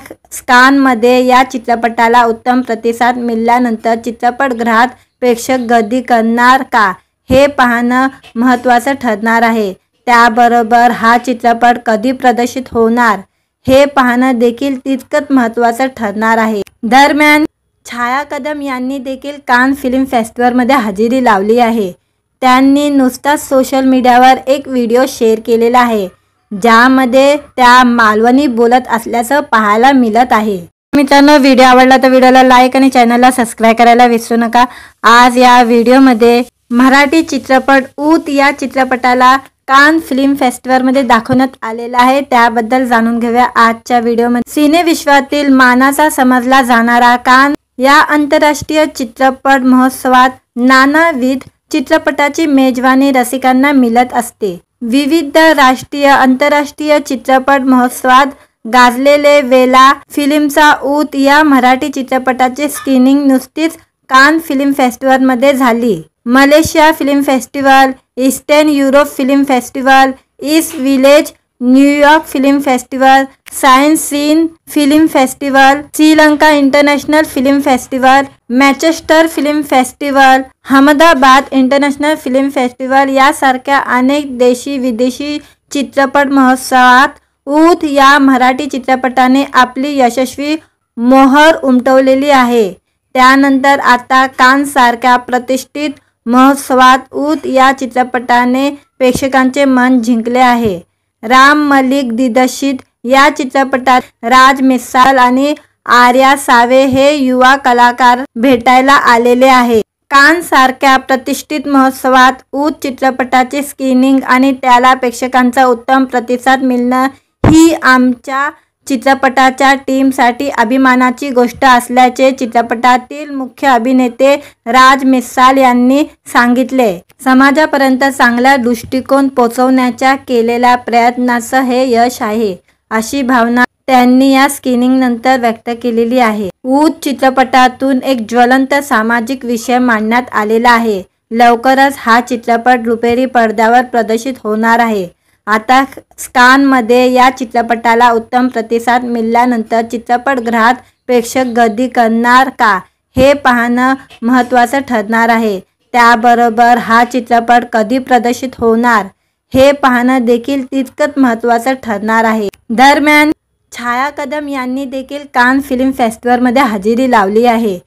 कानमध्ये या चित्रपटाला उत्तम प्रतिसाद मिळाल्यानंतर चित्रपटगृहात प्रेक्षक गर्दी करणार का हे पाहणं महत्त्वाचं ठरणार आहे। त्याबरोबर हा चित्रपट कधी प्रदर्शित होणार हे पाहणं देखील तितकंच महत्त्वाचं ठरणार आहे। दरम्यान छाया कदम यांनी देखील कान फिल्म फेस्टिवलमध्ये हजेरी लावली आहे। त्यांनी नुसताच सोशल मीडियावर एक व्हिडिओ शेअर केलेला आहे, ज्यामध्ये त्या मालवणी बोलत असल्याचं पाहायला मिळत आहे। मित्रांनो, व्हिडिओ आवडला तर व्हिडिओला लाईक आणि चॅनलला सबस्क्राईब करायला विसरू नका। आज या व्हिडिओमध्ये मराठी चित्रपट ऊत या चित्रपटाला कान फिल्म फेस्टिवलमध्ये दाखवण्यात आलेला आहे, त्याबद्दल जाणून घेऊया आजच्या व्हिडिओमध्ये। सिनेविश्वातील मानाचा समजला जाणारा कान या आंतरराष्ट्रीय चित्रपट महोत्सवात नानाविध चित्रपटाची मेजवानी रसिकांना मिळत असते। विविध राष्ट्रीय आंतरराष्ट्रीय चित्रपट महोत्सवात गाजलेले वेला फिल्मचा ऊत या मराठी चित्रपटाचे स्क्रीनिंग नुकतीच कान फिल्म फेस्टिवलमध्ये झाली। Malaysia film festival, eastern Europe film festival, east village New York film festival, science scene film festival, Sri Lanka international film festival, Manchester film festival, Ahmedabad international film festival यासारख्या अनेक देशी विदेशी चित्रपट महोत्सवात ऊत या मराठी चित्रपटाने आपली यशस्वी मोहर उमटवलेली आहे। त्यानंतर आता कानसारख्या प्रतिष्ठित महोत्सवात ऊत या चित्रपटाने प्रेक्षकांचे मन जिंकले आहे। राम मलिक दिग्दर्शित या चित्रपटात राज मिसाल आणि आर्या सावे हे युवा कलाकार भेटायला आलेले आहे। कानसारख्या प्रतिष्ठित महोत्सवात ऊत चित्रपटाचे स्क्रीनिंग आणि त्याला प्रेक्षकांचा उत्तम प्रतिसाद मिळणं ही आमच्या चित्रपटाच्या टीमसाठी अभिमानाची गोष्ट असल्याचे चित्रपटातील मुख्य अभिनेते राज मिसाल यांनी सांगितले। समाजापर्यंत चांगला दृष्टिकोन पोहोचवण्याच्या केलेल्या प्रयत्नाचं हे यश आहे, अशी भावना त्यांनी या स्क्रीनिंग नंतर व्यक्त केलेली आहे। ऊत चित्रपटातून एक ज्वलंत सामाजिक विषय मांडण्यात आलेला आहे। लवकरच हा चित्रपट रुपेरी पडद्यावर प्रदर्शित होणार आहे। आता कानमध्ये या चित्रपटाला उत्तम प्रतिसाद मिळाल्यानंतर चित्रपटगृहात प्रेक्षक गर्दी करणार का हे पाहणं महत्त्वाचं ठरणार आहे। त्याबरोबर हा चित्रपट कधी प्रदर्शित होणार हे पाहणं देखील तितकंच महत्त्वाचं ठरणार आहे। दरम्यान छाया कदम यांनी देखील कान फिल्म फेस्टिवलमध्ये हजेरी लावली आहे।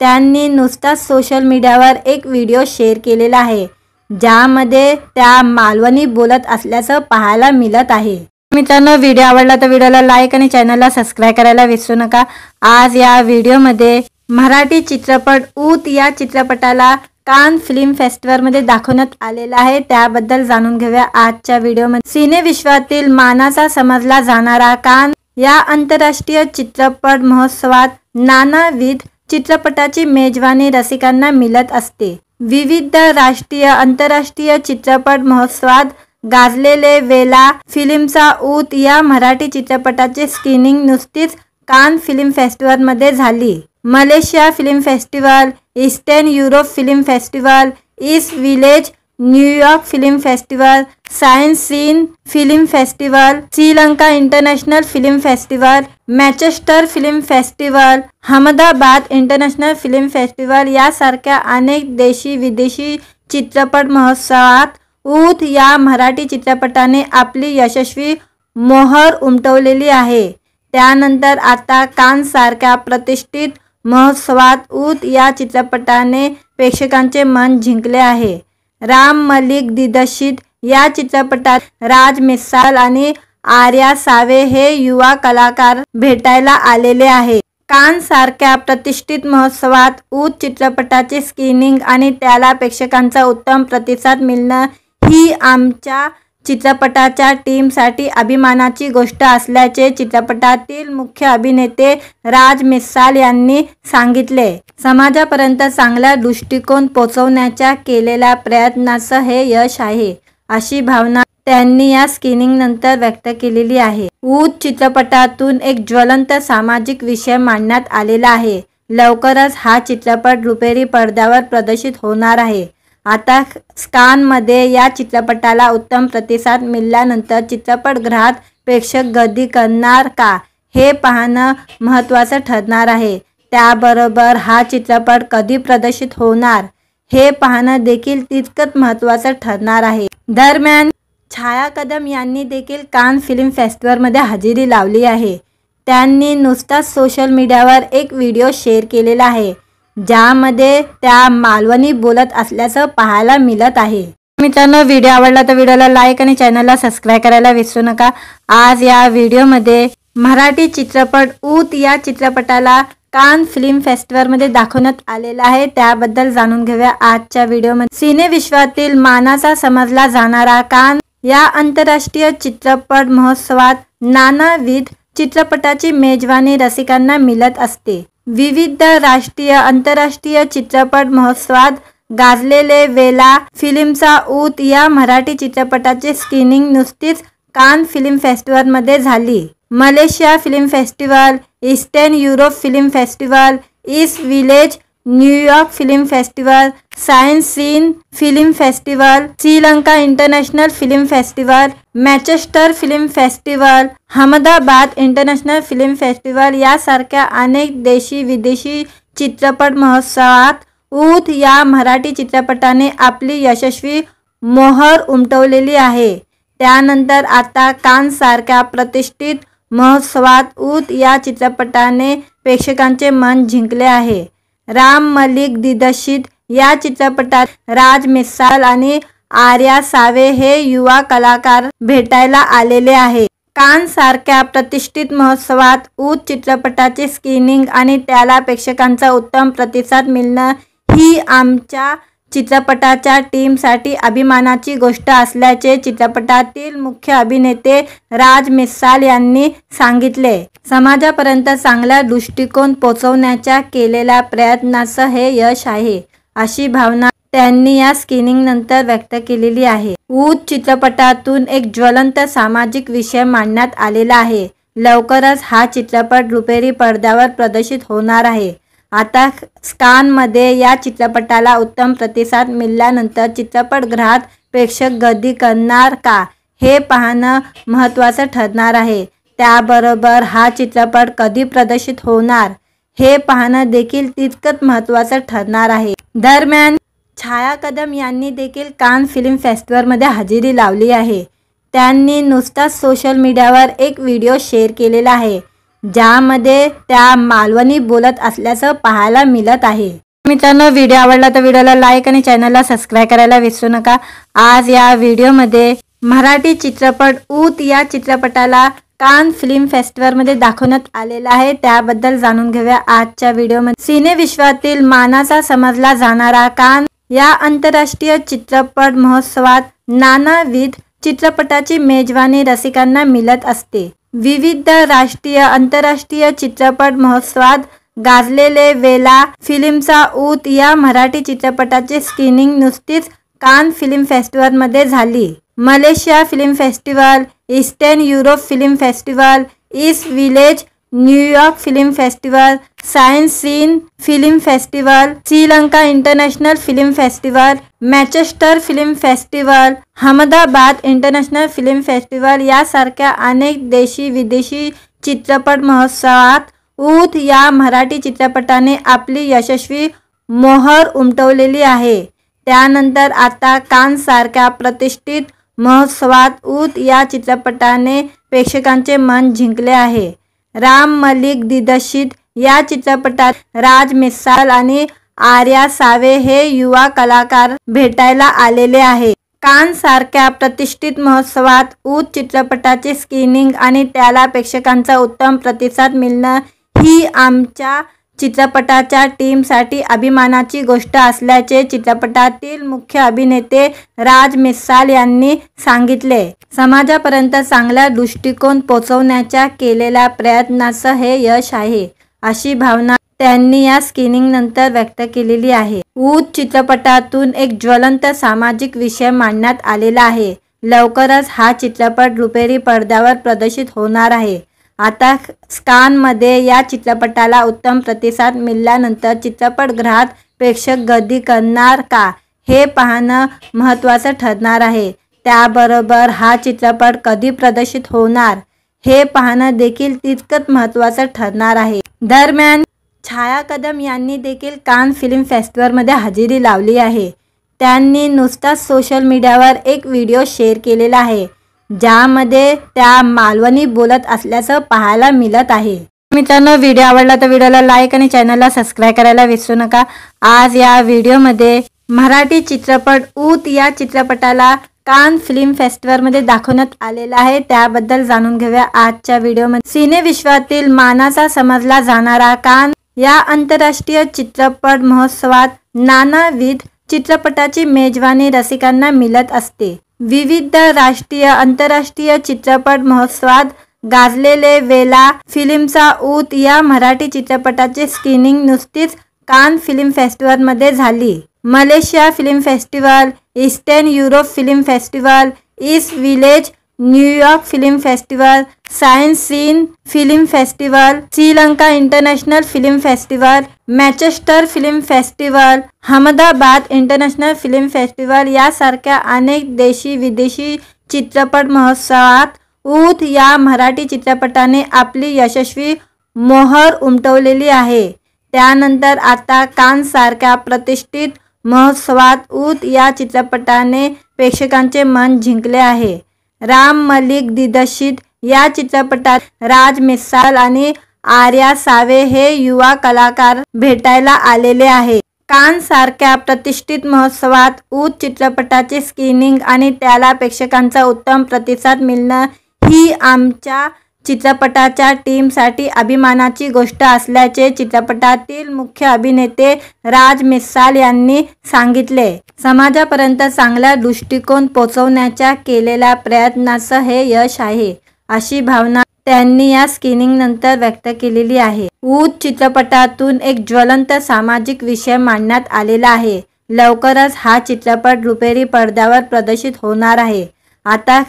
त्यांनी नुसताच सोशल मीडियावर एक व्हिडिओ शेअर केलेला आहे, ज्यामध्ये त्या मालवणी बोलत असल्याचं पाहायला मिळत आहे। मित्रांनो, व्हिडिओ आवडला तर व्हिडिओला लाईक आणि चॅनलला सबस्क्राईब करायला विसरू नका। आज या व्हिडिओमध्ये मराठी चित्रपट ऊत या चित्रपटाला कान फिल्म फेस्टिवलमध्ये दाखवण्यात आलेला आहे, त्याबद्दल जाणून घेऊया आजच्या व्हिडिओमध्ये। सिनेविश्वातील मानाचा समजला जाणारा कान या आंतरराष्ट्रीय चित्रपट महोत्सवात नानाविध चित्रपटाची मेजवानी रसिकांना मिळत असते। विविध राष्ट्रीय आंतरराष्ट्रीय चित्रपट महोत्सवात गाजलेले वेला फिल्मचा ऊत या मराठी चित्रपटाचे स्क्रीनिंग नुकतीच कान फिल्म फेस्टिवलमध्ये झाली। Malaysia film festival, eastern Europe film festival, east village New York film festival, science scene film festival, Sri Lanka international film festival, Manchester film festival, Ahmedabad international film festival यासारख्या अनेक देशी विदेशी चित्रपट महोत्सवात ऊत या मराठी चित्रपटाने आपली यशस्वी मोहर उमटवलेली आहे। त्यानंतर आता कानसारख्या प्रतिष्ठित महोत्सवात ऊत या चित्रपटाने प्रेक्षकांचे मन जिंकले आहे। राम मलिक दिग्दर्शित या चित्रपटात राज मिसाल आणि आर्या सावे हे युवा कलाकार भेटायला आलेले आहेत। कानसारख्या प्रतिष्ठित महोत्सवात ऊत चित्रपटाचे स्क्रीनिंग आणि त्याला प्रेक्षकांचा उत्तम प्रतिसाद मिळणं ही आमच्या चित्रपटाच्या टीमसाठी अभिमानाची गोष्ट असल्याचे चित्रपटातील मुख्य अभिनेते राज मिसाल यांनी सांगितले। समाजापर्यंत चांगला दृष्टिकोन पोहोचवण्याच्या केलेल्या प्रयत्नाचं हे यश आहे, अशी भावना त्यांनी या स्क्रीनिंग नंतर व्यक्त केलेली आहे। ऊत चित्रपटातून एक ज्वलंत सामाजिक विषय मांडण्यात आलेला आहे। लवकरच हा चित्रपट रुपेरी पडद्यावर प्रदर्शित होणार आहे। आता कानमध्ये या चित्रपटाला उत्तम प्रतिसाद मिळाल्यानंतर चित्रपटगृहात प्रेक्षक गर्दी करणार का हे पाहणं महत्त्वाचं ठरणार आहे। त्याबरोबर हा चित्रपट कधी प्रदर्शित होणार हे पाहणं देखील तितकंच महत्त्वाचं ठरणार आहे। दरम्यान छाया कदम यांनी देखील कान फिल्म फेस्टिवलमध्ये हजेरी लावली आहे। त्यांनी नुसताच सोशल मीडियावर एक व्हिडिओ शेअर केलेला आहे, ज्यामध्ये त्या मालवणी बोलत असल्याचं पाहायला मिळत आहे। मित्रांनो, व्हिडिओ आवडला तर व्हिडिओला लाईक आणि चॅनलला सबस्क्राईब करायला विसरू नका। आज या व्हिडिओमध्ये मराठी चित्रपट ऊत या चित्रपटाला कान फिल्म फेस्टिवलमध्ये दाखवण्यात आलेला आहे, त्याबद्दल जाणून घेऊया आजच्या व्हिडिओमध्ये। सिनेविश्वातील मानाचा समजला जाणारा कान या आंतरराष्ट्रीय चित्रपट महोत्सवात नानाविध चित्रपटाची मेजवानी रसिकांना मिळत असते। विविध राष्ट्रीय आंतरराष्ट्रीय चित्रपट महोत्सवात गाजलेले वेला फिल्मचा ऊत या मराठी चित्रपटाची स्क्रीनिंग नुकतीच कान फिल्म फेस्टिवलमध्ये झाली। Malaysia film festival, eastern Europe film festival, east village New York film festival, science scene film festival, Sri Lanka international film festival, Manchester film festival, Ahmedabad international film festival यासारख्या अनेक देशी विदेशी चित्रपट महोत्सवात ऊत या मराठी चित्रपटाने आपली यशस्वी मोहर उमटवलेली आहे। त्यानंतर आता कानसारख्या प्रतिष्ठित महोत्सवात ऊत या चित्रपटाने प्रेक्षकांचे मन जिंकले आहे। राम मलिक दिग्दर्शित या चित्रपटात राज मिसाल आणि आर्या सावे हे युवा कलाकार भेटायला आलेले आहेत। कानसारख्या प्रतिष्ठित महोत्सवात ऊत चित्रपटाचे स्क्रीनिंग आणि त्याला प्रेक्षकांचा उत्तम प्रतिसाद मिळणं ही आमच्या चित्रपटाच्या टीमसाठी अभिमानाची गोष्ट असल्याचे चित्रपटातील मुख्य अभिनेते राज मिसाल यांनी सांगितले। समाजापर्यंत चांगला दृष्टिकोन पोहोचवण्याच्या केलेल्या प्रयत्नाचं हे यश आहे, अशी भावना त्यांनी या स्क्रीनिंग नंतर व्यक्त केलेली आहे। ऊत चित्रपटातून एक ज्वलंत सामाजिक विषय मांडण्यात आलेला आहे। लवकरच हा चित्रपट रुपेरी पडद्यावर प्रदर्शित होणार आहे। आता कानमध्ये या चित्रपटाला उत्तम प्रतिसाद मिळाल्यानंतर चित्रपटगृहात प्रेक्षक गर्दी करणार का हे पाहणं महत्त्वाचं ठरणार आहे। त्याबरोबर हा चित्रपट कधी प्रदर्शित होणार हे पाहणं देखील तितकंच महत्त्वाचं ठरणार आहे। दरम्यान छाया कदम यांनी देखील कान फिल्म फेस्टिवलमध्ये हजेरी लावली आहे। त्यांनी नुसताच सोशल मीडियावर एक व्हिडिओ शेअर केलेला आहे, ज्यामध्ये त्या मालवणी बोलत असल्याचं पाहायला मिळत आहे। मित्रांनो, व्हिडिओ आवडला तर व्हिडिओला लाईक आणि चॅनलला सबस्क्राईब करायला विसरू नका। आज या व्हिडिओमध्ये मराठी चित्रपट ऊत या चित्रपटाला कान फिल्म फेस्टिवलमध्ये दाखवण्यात आलेला आहे, त्याबद्दल जाणून घेऊया आजच्या व्हिडिओमध्ये। सिनेविश्वातील मानाचा समजला जाणारा कान या आंतरराष्ट्रीय चित्रपट महोत्सवात नानाविध चित्रपटाची मेजवानी रसिकांना मिळत असते। विविध राष्ट्रीय आंतरराष्ट्रीय चित्रपट महोत्सवात गाजलेले वेला फिल्मचा ऊत या मराठी चित्रपटाची स्क्रीनिंग नुकतीच कान फिल्म फेस्टिवलमध्ये झाली। Malaysia film festival, eastern Europe film festival, east village New York film festival, science scene film festival, Sri Lanka international film festival, Manchester film festival, Ahmedabad international film festival यासारख्या अनेक देशी विदेशी चित्रपट महोत्सवात ऊत या मराठी चित्रपटाने आपली यशस्वी मोहर उमटवलेली आहे। त्यानंतर आता कानसारख्या प्रतिष्ठित महोत्सवात ऊत या चित्रपटाने प्रेक्षकांचे मन जिंकले आहे। राम मलिक दिग्दर्शित या चित्रपटात राज मिसाल आणि आर्या सावे हे युवा कलाकार भेटायला आलेले आहे। कानसारख्या प्रतिष्ठित महोत्सवात ऊत चित्रपटाचे स्क्रीनिंग आणि त्याला प्रेक्षकांचा उत्तम प्रतिसाद मिळणं ही आमच्या चित्रपटाच्या टीमसाठी अभिमानाची गोष्ट असल्याचे चित्रपटातील मुख्य अभिनेते राज मिसाल यांनी सांगितले। समाजापर्यंत चांगला दृष्टिकोन पोहोचवण्याच्या केलेल्या प्रयत्नाचं हे यश आहे, अशी भावना त्यांनी या स्क्रीनिंग नंतर व्यक्त केलेली आहे। ऊत चित्रपटातून एक ज्वलंत सामाजिक विषय मांडण्यात आलेला आहे। लवकरच हा चित्रपट रुपेरी पडद्यावर प्रदर्शित होणार आहे। आता कानमध्ये या चित्रपटाला उत्तम प्रतिसाद मिळाल्यानंतर चित्रपटगृहात प्रेक्षक गर्दी करणार का हे पाहणं महत्त्वाचं ठरणार आहे। त्याबरोबर हा चित्रपट कधी प्रदर्शित होणार हे पाहणं देखील तितकंच महत्त्वाचं ठरणार आहे। दरम्यान छाया कदम यांनी देखील कान फिल्म फेस्टिवलमध्ये हजेरी लावली आहे। त्यांनी नुसताच सोशल मीडियावर एक व्हिडिओ शेअर केलेला आहे, ज्यामध्ये त्या मालवणी बोलत असल्याचं पाहायला मिळत आहे। मित्रांनो, व्हिडिओ आवडला तर व्हिडिओला लाईक आणि चॅनलला सबस्क्राईब करायला विसरू नका। आज या व्हिडिओमध्ये मराठी चित्रपट ऊत या चित्रपटाला कान फिल्म फेस्टिवलमध्ये दाखवण्यात आलेला आहे, त्याबद्दल जाणून घेऊया आजच्या व्हिडिओमध्ये। सिनेविश्वातील मानाचा समजला जाणारा कान या आंतरराष्ट्रीय चित्रपट महोत्सवात नानाविध चित्रपटाची मेजवानी रसिकांना मिळत असते। विविध राष्ट्रीय आंतरराष्ट्रीय चित्रपट महोत्सवात गाजलेले वेला फिल्मचा ऊत या मराठी चित्रपटाचे स्क्रीनिंग नुकतीच कान फिल्म फेस्टिवलमध्ये झाली। Malaysia film festival, eastern Europe film festival, east village New York film festival, science scene film festival, Sri Lanka international film festival, Manchester film festival, Ahmedabad international film festival यासारख्या अनेक देशी विदेशी चित्रपट महोत्सवात ऊत या मराठी चित्रपटाने आपली यशस्वी मोहर उमटवलेली आहे। त्यानंतर आता कानसारख्या प्रतिष्ठित महोत्सवात ऊत या चित्रपटाने प्रेक्षकांचे मन जिंकले आहे। राम मलिक दिग्दर्शित या चित्रपटात राज मिसाल आणि आर्या सावे हे युवा कलाकार भेटायला आलेले आहे। कानसारख्या प्रतिष्ठित महोत्सवात ऊत चित्रपटाचे स्क्रीनिंग आणि त्याला प्रेक्षकांचा उत्तम प्रतिसाद मिळणं ही आमच्या चित्रपटाच्या टीमसाठी अभिमानाची गोष्ट असल्याचे चित्रपटातील मुख्य अभिनेते राज मिसाल यांनी सांगितले। समाजापर्यंत चांगला दृष्टिकोन पोहोचवण्याच्या केलेल्या प्रयत्नाचं हे यश आहे, अशी भावना त्यांनी या स्क्रीनिंग नंतर व्यक्त केलेली आहे। ऊत चित्रपटातून एक ज्वलंत सामाजिक विषय मांडण्यात आलेला आहे। लवकरच हा चित्रपट रुपेरी पडद्यावर प्रदर्शित होणार आहे। आता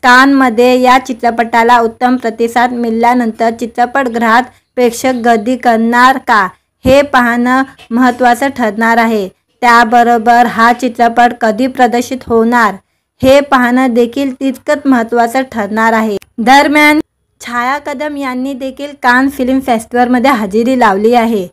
कानमध्ये या चित्रपटाला उत्तम प्रतिसाद मिळाल्यानंतर चित्रपटगृहात प्रेक्षक गर्दी करणार का हे पाहणं महत्त्वाचं ठरणार आहे। त्याबरोबर हा चित्रपट कधी प्रदर्शित होणार हे पाहणं देखील तितकंच महत्त्वाचं ठरणार आहे। दरम्यान छाया कदम यांनी देखील कान फिल्म फेस्टिवलमध्ये हजेरी लावली आहे।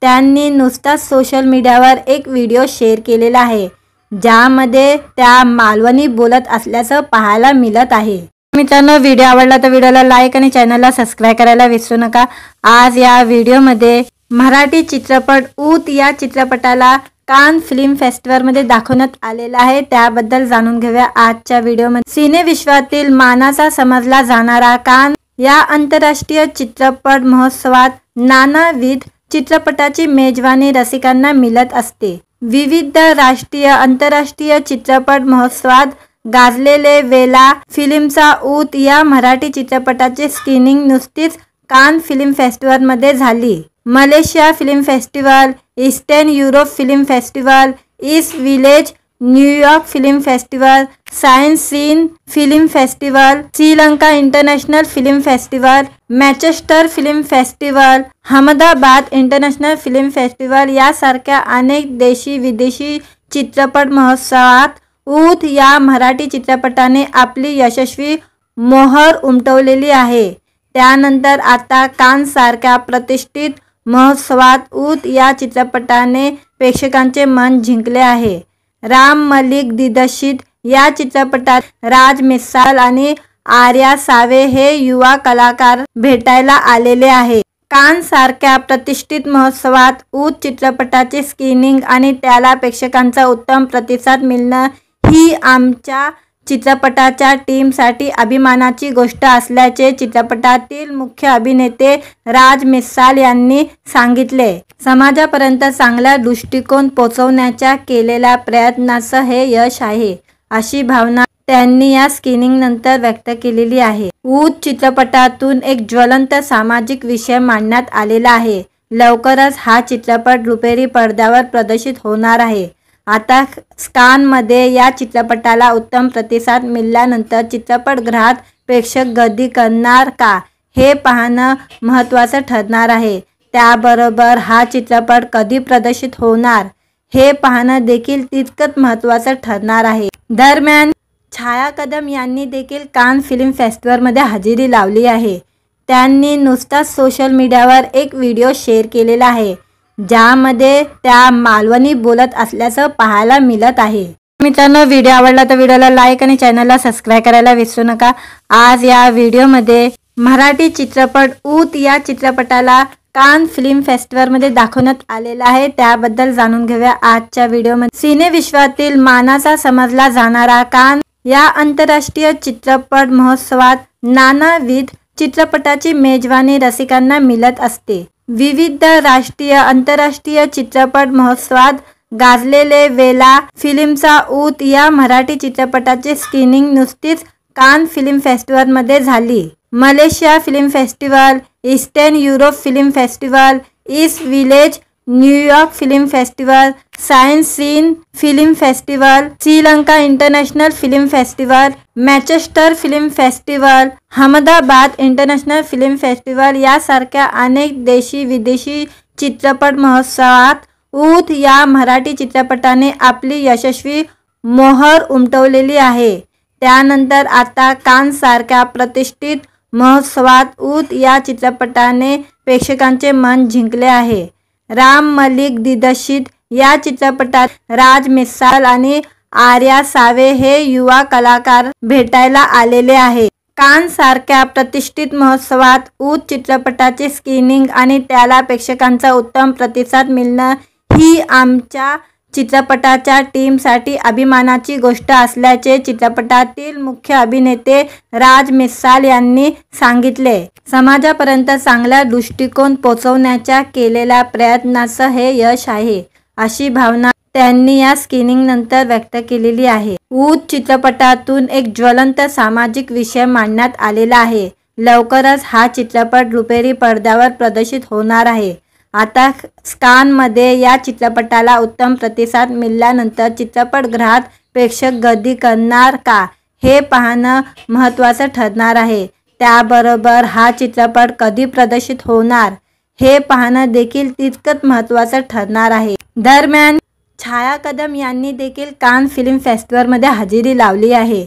त्यांनी नुसताच सोशल मीडियावर एक व्हिडिओ शेअर केलेला आहे, ज्यामध्ये त्या मालवणी बोलत असल्याचं पाहायला मिळत आहे। मित्रांनो, व्हिडिओ आवडला तर व्हिडिओला लाईक आणि चॅनलला सबस्क्राईब करायला विसरू नका। आज या व्हिडिओमध्ये मराठी चित्रपट ऊत या चित्रपटाला कान फिल्म फेस्टिवलमध्ये दाखवण्यात आलेला आहे, त्याबद्दल जाणून घेऊया आजच्या व्हिडिओमध्ये। सिनेविश्वातील मानाचा समजला जाणारा कान या आंतरराष्ट्रीय चित्रपट महोत्सवात नानाविध चित्रपटाची मेजवानी रसिकांना मिळत असते। विविध राष्ट्रीय आंतरराष्ट्रीय चित्रपट महोत्सवात गाजलेले वेला फिल्मचा ऊत या मराठी चित्रपटाचे स्क्रीनिंग नुकतीच कान फिल्म फेस्टिवलमध्ये झाली। Malaysia film festival, eastern Europe film festival, east village New York film festival, science scene film festival, Sri Lanka international film festival, Manchester film festival, Ahmedabad international film festival यासारख्या अनेक देशी विदेशी चित्रपट महोत्सवात ऊत या मराठी चित्रपटाने आपली यशस्वी मोहर उमटवलेली आहे। त्यानंतर आता कानसारख्या प्रतिष्ठित महोत्सवात ऊत या चित्रपटाने प्रेक्षकांचे मन जिंकले आहे। राम मलिक दिग्दर्शित या चित्रपटात राज मिसाल आणि आर्या सावे हे युवा कलाकार भेटायला आलेले आहे। कानसारख्या प्रतिष्ठित महोत्सवात ऊत चित्रपटाचे स्क्रीनिंग आणि त्याला प्रेक्षकांचा उत्तम प्रतिसाद मिळणं ही आमच्या चित्रपटाच्या टीमसाठी अभिमानाची गोष्ट असल्याचे चित्रपटातील मुख्य अभिनेते राज मिसाल यांनी सांगितले। समाजापर्यंत चांगला दृष्टिकोन पोहोचवण्याच्या केलेल्या प्रयत्नाचं हे यश आहे, अशी भावना त्यांनी या स्क्रीनिंग नंतर व्यक्त केलेली आहे। ऊत चित्रपटातून एक ज्वलंत सामाजिक विषय मांडण्यात आलेला आहे। लवकरच हा चित्रपट रुपेरी पडद्यावर प्रदर्शित होणार आहे। आता कानमध्ये या चित्रपटाला उत्तम प्रतिसाद मिळाल्यानंतर चित्रपटगृहात प्रेक्षक गर्दी करणार का हे पाहणं महत्त्वाचं ठरणार आहे। त्याबरोबर हा चित्रपट कधी प्रदर्शित होणार हे पाहणं देखील तितकंच महत्त्वाचं ठरणार आहे। दरम्यान छाया कदम यांनी देखील कान फिल्म फेस्टिवलमध्ये हजेरी लावली आहे। त्यांनी नुसताच सोशल मीडियावर एक व्हिडिओ शेअर केलेला आहे, ज्यामध्ये त्या मालवणी बोलत असल्याचं पाहायला मिळत आहे। मित्रांनो, व्हिडिओ आवडला तर व्हिडिओला लाईक आणि चॅनलला सबस्क्राईब करायला विसरू नका। आज या व्हिडिओमध्ये मराठी चित्रपट ऊत या चित्रपटाला कान फिल्म फेस्टिवलमध्ये दाखवण्यात आलेला आहे, त्याबद्दल जाणून घेऊया आजच्या व्हिडिओमध्ये। सिनेविश्वातील मानाचा समजला जाणारा कान या आंतरराष्ट्रीय चित्रपट महोत्सवात नानाविध चित्रपटाची मेजवानी रसिकांना मिळत असते। विविध राष्ट्रीय आंतरराष्ट्रीय चित्रपट महोत्सवात गाजलेले वेला फिल्मचा ऊत या मराठी चित्रपटाची स्क्रीनिंग नुकतीच कान फिल्म फेस्टिवलमध्ये झाली। Malaysia film festival, eastern Europe film festival, east village New York film festival, science scene film festival, Sri Lanka international film festival, Manchester film festival, Ahmedabad international film festival यासारख्या अनेक देशी विदेशी चित्रपट महोत्सवात ऊत या मराठी चित्रपटाने आपली यशस्वी मोहर उमटवलेली आहे। त्यानंतर आता कानसारख्या प्रतिष्ठित महोत्सवात ऊत या चित्रपटाने प्रेक्षकांचे मन जिंकले आहे। राम मलिक दिग्दर्शित या चित्रपटात राज मिसाल आणि आर्या सावे हे युवा कलाकार भेटायला आलेले आहे। कानसारख्या प्रतिष्ठित महोत्सवात ऊत चित्रपटाचे स्क्रीनिंग आणि त्याला प्रेक्षकांचा उत्तम प्रतिसाद मिळणं ही आमच्या चित्रपटाच्या टीमसाठी अभिमानाची गोष्ट असल्याचे चित्रपटातील मुख्य अभिनेते राज मिसाल यांनी सांगितले। समाजापर्यंत चांगला दृष्टिकोन पोहोचवण्याच्या केलेल्या प्रयत्नाचं हे यश आहे, अशी भावना त्यांनी या स्क्रीनिंग नंतर व्यक्त केलेली आहे। ऊत चित्रपटातून एक ज्वलंत सामाजिक विषय मांडण्यात आलेला आहे। लवकरच हा चित्रपट रुपेरी पडद्यावर प्रदर्शित होणार आहे। आता कानमध्ये या चित्रपटाला उत्तम प्रतिसाद मिळाल्यानंतर चित्रपटगृहात प्रेक्षक गर्दी करणार का हे पाहणं महत्त्वाचं ठरणार आहे। त्याबरोबर हा चित्रपट कधी प्रदर्शित होणार हे पाहणं देखील तितकंच महत्त्वाचं ठरणार आहे। दरम्यान छाया कदम यांनी देखील कान फिल्म फेस्टिवलमध्ये हजेरी लावली आहे।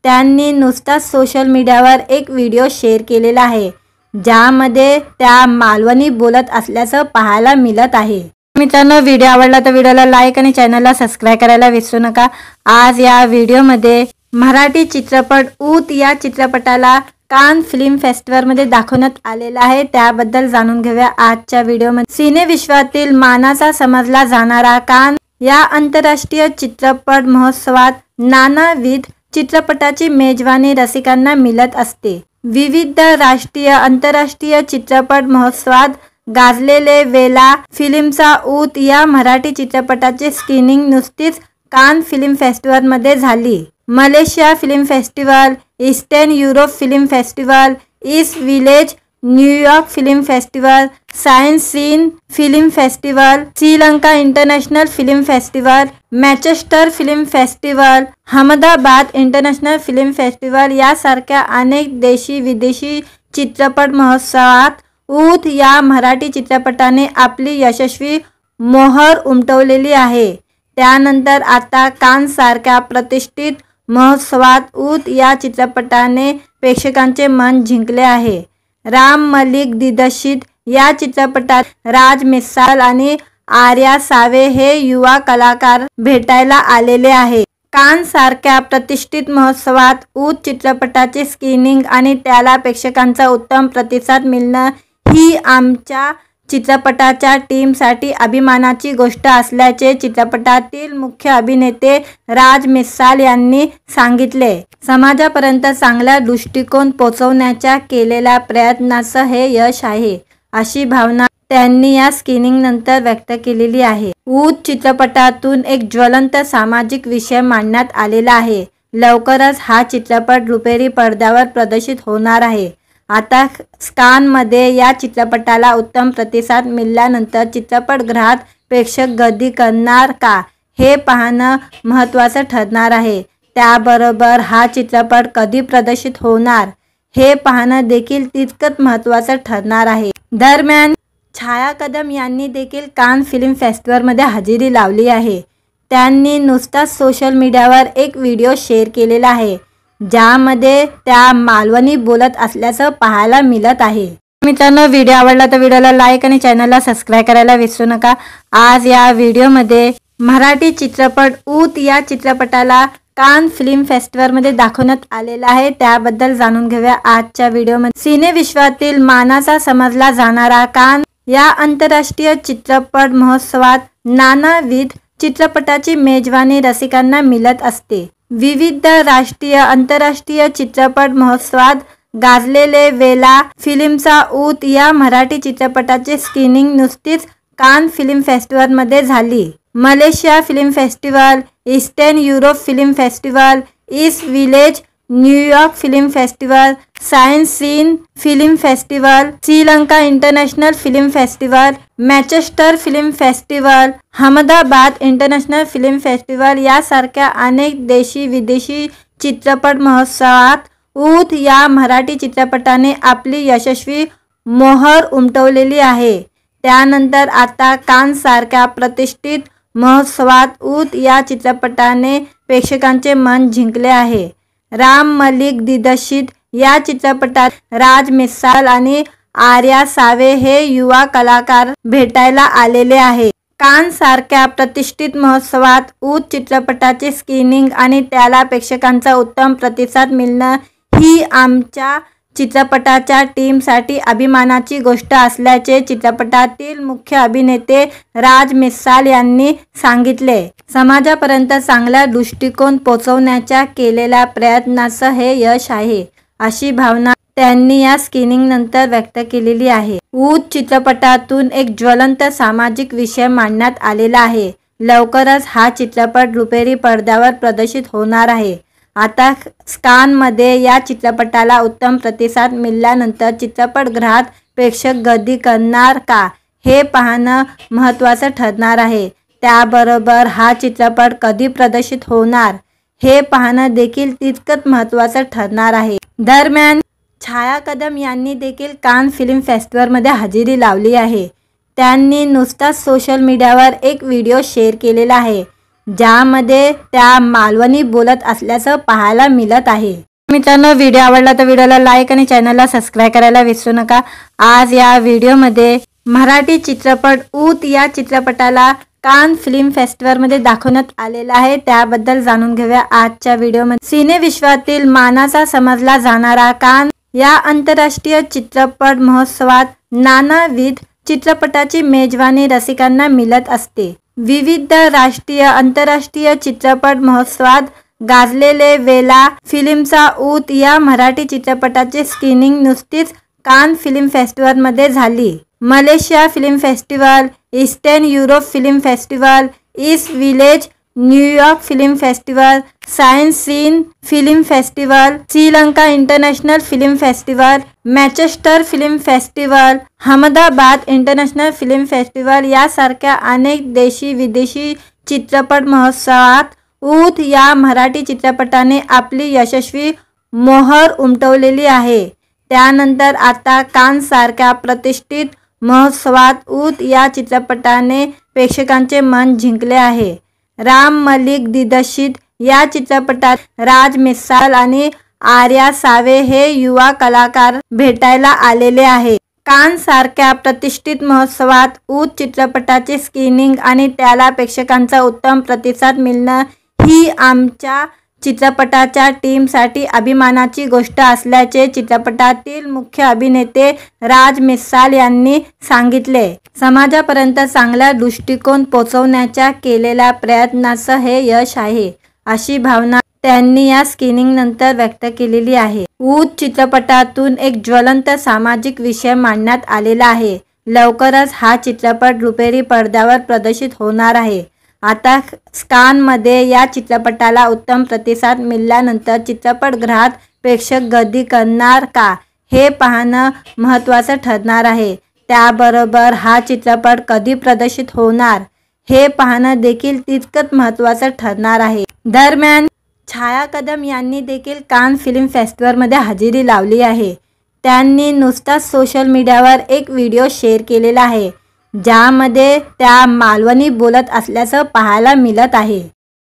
त्यांनी नुसताच सोशल मीडियावर एक व्हिडिओ शेअर केलेला आहे, ज्यामध्ये त्या मालवणी बोलत असल्याचं पाहायला मिळत आहे। मित्रांनो, व्हिडिओ आवडला तर व्हिडिओला लाईक आणि चॅनलला सबस्क्राईब करायला विसरू नका। आज या व्हिडिओमध्ये मराठी चित्रपट ऊत या चित्रपटाला कान फिल्म फेस्टिवलमध्ये दाखवण्यात आलेला आहे, त्याबद्दल जाणून घेऊया आजच्या व्हिडिओमध्ये। सिनेविश्वातील मानाचा समजला जाणारा कान या आंतरराष्ट्रीय चित्रपट महोत्सवात नानाविध चित्रपटाची मेजवानी रसिकांना मिळत असते। विविध राष्ट्रीय आंतरराष्ट्रीय चित्रपट महोत्सवात गाजलेले वेला फिल्मचा ऊत या मराठी चित्रपटाची स्क्रीनिंग नुकतीच कान फिल्म फेस्टिवलमध्ये झाली। Malaysia film festival, eastern Europe film festival, east village New York film festival, science scene film festival, Sri Lanka international film festival, Manchester film festival, Ahmedabad international film festival यासारख्या अनेक देशी विदेशी चित्रपट महोत्सवात ऊत या मराठी चित्रपटाने आपली यशस्वी मोहर उमटवलेली आहे। त्यानंतर आता कानसारख्या प्रतिष्ठित महोत्सवात ऊत या चित्रपटाने प्रेक्षकांचे मन जिंकले आहे। राम मलिक दिग्दर्शित या चित्रपटात राज मिसाल आणि आर्या सावे हे युवा कलाकार भेटायला आलेले आहेत। कानसारख्या प्रतिष्ठित महोत्सवात ऊत चित्रपटाचे स्क्रीनिंग आणि त्याला प्रेक्षकांचा उत्तम प्रतिसाद मिळणं ही आमच्या चित्रपटाच्या टीमसाठी अभिमानाची गोष्ट असल्याचे चित्रपटातील मुख्य अभिनेते राज मिसाल यांनी सांगितले। समाजापर्यंत चांगला दृष्टिकोन पोहोचवण्याच्या केलेल्या प्रयत्नाचं हे यश आहे, अशी भावना त्यांनी या स्क्रीनिंग नंतर व्यक्त केलेली आहे। ऊत चित्रपटातून एक ज्वलंत सामाजिक विषय मांडण्यात आलेला आहे। लवकरच हा चित्रपट रुपेरी पडद्यावर प्रदर्शित होणार आहे। आता कानमध्ये या चित्रपटाला उत्तम प्रतिसाद मिळाल्यानंतर चित्रपटगृहात प्रेक्षक गर्दी करणार का हे पाहणं महत्त्वाचं ठरणार आहे। त्याबरोबर हा चित्रपट कधी प्रदर्शित होणार हे पाहणं देखील तितकंच महत्त्वाचं ठरणार आहे। दरम्यान छाया कदम यांनी देखील कान फिल्म फेस्टिवलमध्ये हजेरी लावली आहे। त्यांनी नुसताच सोशल मीडियावर एक व्हिडिओ शेअर केलेला आहे, ज्यामध्ये त्या मालवणी बोलत असल्याचं पाहायला मिळत आहे। मित्रांनो, व्हिडिओ आवडला तर व्हिडिओला लाईक आणि चॅनलला सबस्क्राईब करायला विसरू नका। आज या व्हिडिओमध्ये मराठी चित्रपट ऊत या चित्रपटाला कान फिल्म फेस्टिवलमध्ये दाखवण्यात आलेला आहे, त्याबद्दल जाणून घेऊया आजच्या व्हिडिओमध्ये। सिने विश्वातील मानाचा समजला जाणारा कान या आंतरराष्ट्रीय चित्रपट महोत्सवात नानाविध चित्रपटाची मेजवानी रसिकांना मिळत असते। विविध राष्ट्रीय आंतरराष्ट्रीय चित्रपट महोत्सवात गाजलेले वेला फिल्मचा ऊत या मराठी चित्रपटाची स्क्रीनिंग नुकतीच कान फिल्म फेस्टिवलमध्ये झाली। Malaysia film festival, eastern Europe film festival, east village New York film festival, science scene film festival, Sri Lanka international film festival, Manchester film festival, Ahmedabad international film festival यासारख्या अनेक देशी विदेशी चित्रपट महोत्सवात ऊत या मराठी चित्रपटाने आपली यशस्वी मोहर उमटवलेली आहे। त्यानंतर आता कानसारख्या प्रतिष्ठित महोत्सवात ऊत या चित्रपटाने प्रेक्षकांचे मन जिंकले आहे। राम मलिक दिग्दर्शित या चित्रपटात राज मिसाल आणि आर्या सावे हे युवा कलाकार भेटायला आलेले आहेत। कानसारख्या प्रतिष्ठित महोत्सवात ऊत चित्रपटाचे स्क्रीनिंग आणि त्याला प्रेक्षकांचा उत्तम प्रतिसाद मिळणं ही आमच्या चित्रपटाच्या टीमसाठी अभिमानाची गोष्ट असल्याचे चित्रपटातील मुख्य अभिनेते राज मिसाल यांनी सांगितले। समाजापर्यंत चांगला दृष्टिकोन पोहोचवण्याच्या केलेल्या प्रयत्नाचं हे यश आहे, अशी भावना त्यांनी या स्क्रीनिंग नंतर व्यक्त केलेली आहे। ऊत चित्रपटातून एक ज्वलंत सामाजिक विषय मांडण्यात आलेला आहे। लवकरच हा चित्रपट रुपेरी पडद्यावर प्रदर्शित होणार आहे। आता कानमध्ये या चित्रपटाला उत्तम प्रतिसाद मिळाल्यानंतर चित्रपटगृहात प्रेक्षक गर्दी करणार का हे पाहणं महत्त्वाचं ठरणार आहे। त्याबरोबर हा चित्रपट कधी प्रदर्शित होणार हे पाहणं देखील तितकंच महत्त्वाचं ठरणार आहे। दरम्यान छाया कदम यांनी देखील कान फिल्म फेस्टिवलमध्ये हजेरी लावली आहे। त्यांनी नुसताच सोशल मीडियावर एक व्हिडिओ शेअर केलेला आहे, ज्यामध्ये त्या मालवणी बोलत असल्याचं पाहायला मिळत आहे। मित्रांनो, व्हिडिओ आवडला तर व्हिडिओला लाईक आणि चॅनलला सबस्क्राईब करायला विसरू नका। आज या व्हिडिओमध्ये मराठी चित्रपट ऊत या चित्रपटाला कान फिल्म फेस्टिवलमध्ये दाखवण्यात आलेला आहे, त्याबद्दल जाणून घेऊया आजच्या व्हिडिओमध्ये। सिने विश्वातील मानाचा समजला जाणारा कान या आंतरराष्ट्रीय चित्रपट महोत्सवात नानाविध चित्रपटाची मेजवानी रसिकांना मिळत असते। विविध राष्ट्रीय आंतरराष्ट्रीय चित्रपट महोत्सवात गाजलेले वेला फिल्मचा ऊत या मराठी चित्रपटाची स्क्रीनिंग नुकतीच कान फिल्म फेस्टिवलमध्ये झाली। Malaysia film festival, eastern Europe film festival, east village New York film festival, science scene film festival, Sri Lanka international film festival, Manchester film festival, Ahmedabad international film festival यासारख्या अनेक देशी विदेशी चित्रपट महोत्सवात ऊत या मराठी चित्रपटाने आपली यशस्वी मोहर उमटवलेली आहे। त्यानंतर आता कानसारख्या प्रतिष्ठित महोत्सवात ऊत या चित्रपटाने प्रेक्षकांचे मन जिंकले आहे। राम मलिक दिग्दर्शित या चित्रपटात राज मिसाल आणि आर्या सावे हे युवा कलाकार भेटायला आलेले आहे। कानसारख्या प्रतिष्ठित महोत्सवात ऊत चित्रपटाचे स्क्रीनिंग आणि त्याला प्रेक्षकांचा उत्तम प्रतिसाद मिळणं ही आमच्या चित्रपटाच्या टीमसाठी अभिमानाची गोष्ट असल्याचे चित्रपटातील मुख्य अभिनेते राज मिसाल यांनी सांगितले। समाजापर्यंत चांगला दृष्टिकोन पोहोचवण्याच्या केलेल्या प्रयत्नाचं हे यश आहे, अशी भावना त्यांनी या स्क्रीनिंग नंतर व्यक्त केलेली आहे। ऊत चित्रपटातून एक ज्वलंत सामाजिक विषय मांडण्यात आलेला आहे। लवकरच हा चित्रपट रुपेरी पडद्यावर प्रदर्शित होणार आहे। आता कानमध्ये या चित्रपटाला उत्तम प्रतिसाद मिळाल्यानंतर चित्रपटगृहात प्रेक्षक गर्दी करणार का हे पाहणं महत्त्वाचं ठरणार आहे। त्याबरोबर हा चित्रपट कधी प्रदर्शित होणार हे पाहणं देखील तितकंच महत्त्वाचं ठरणार आहे। दरम्यान छाया कदम यांनी देखील कान फिल्म फेस्टिवलमध्ये हजेरी लावली आहे। त्यांनी नुसताच सोशल मीडियावर एक व्हिडिओ शेअर केलेला आहे, ज्यामध्ये त्या मालवणी बोलत असल्याचं पाहायला मिळत आहे।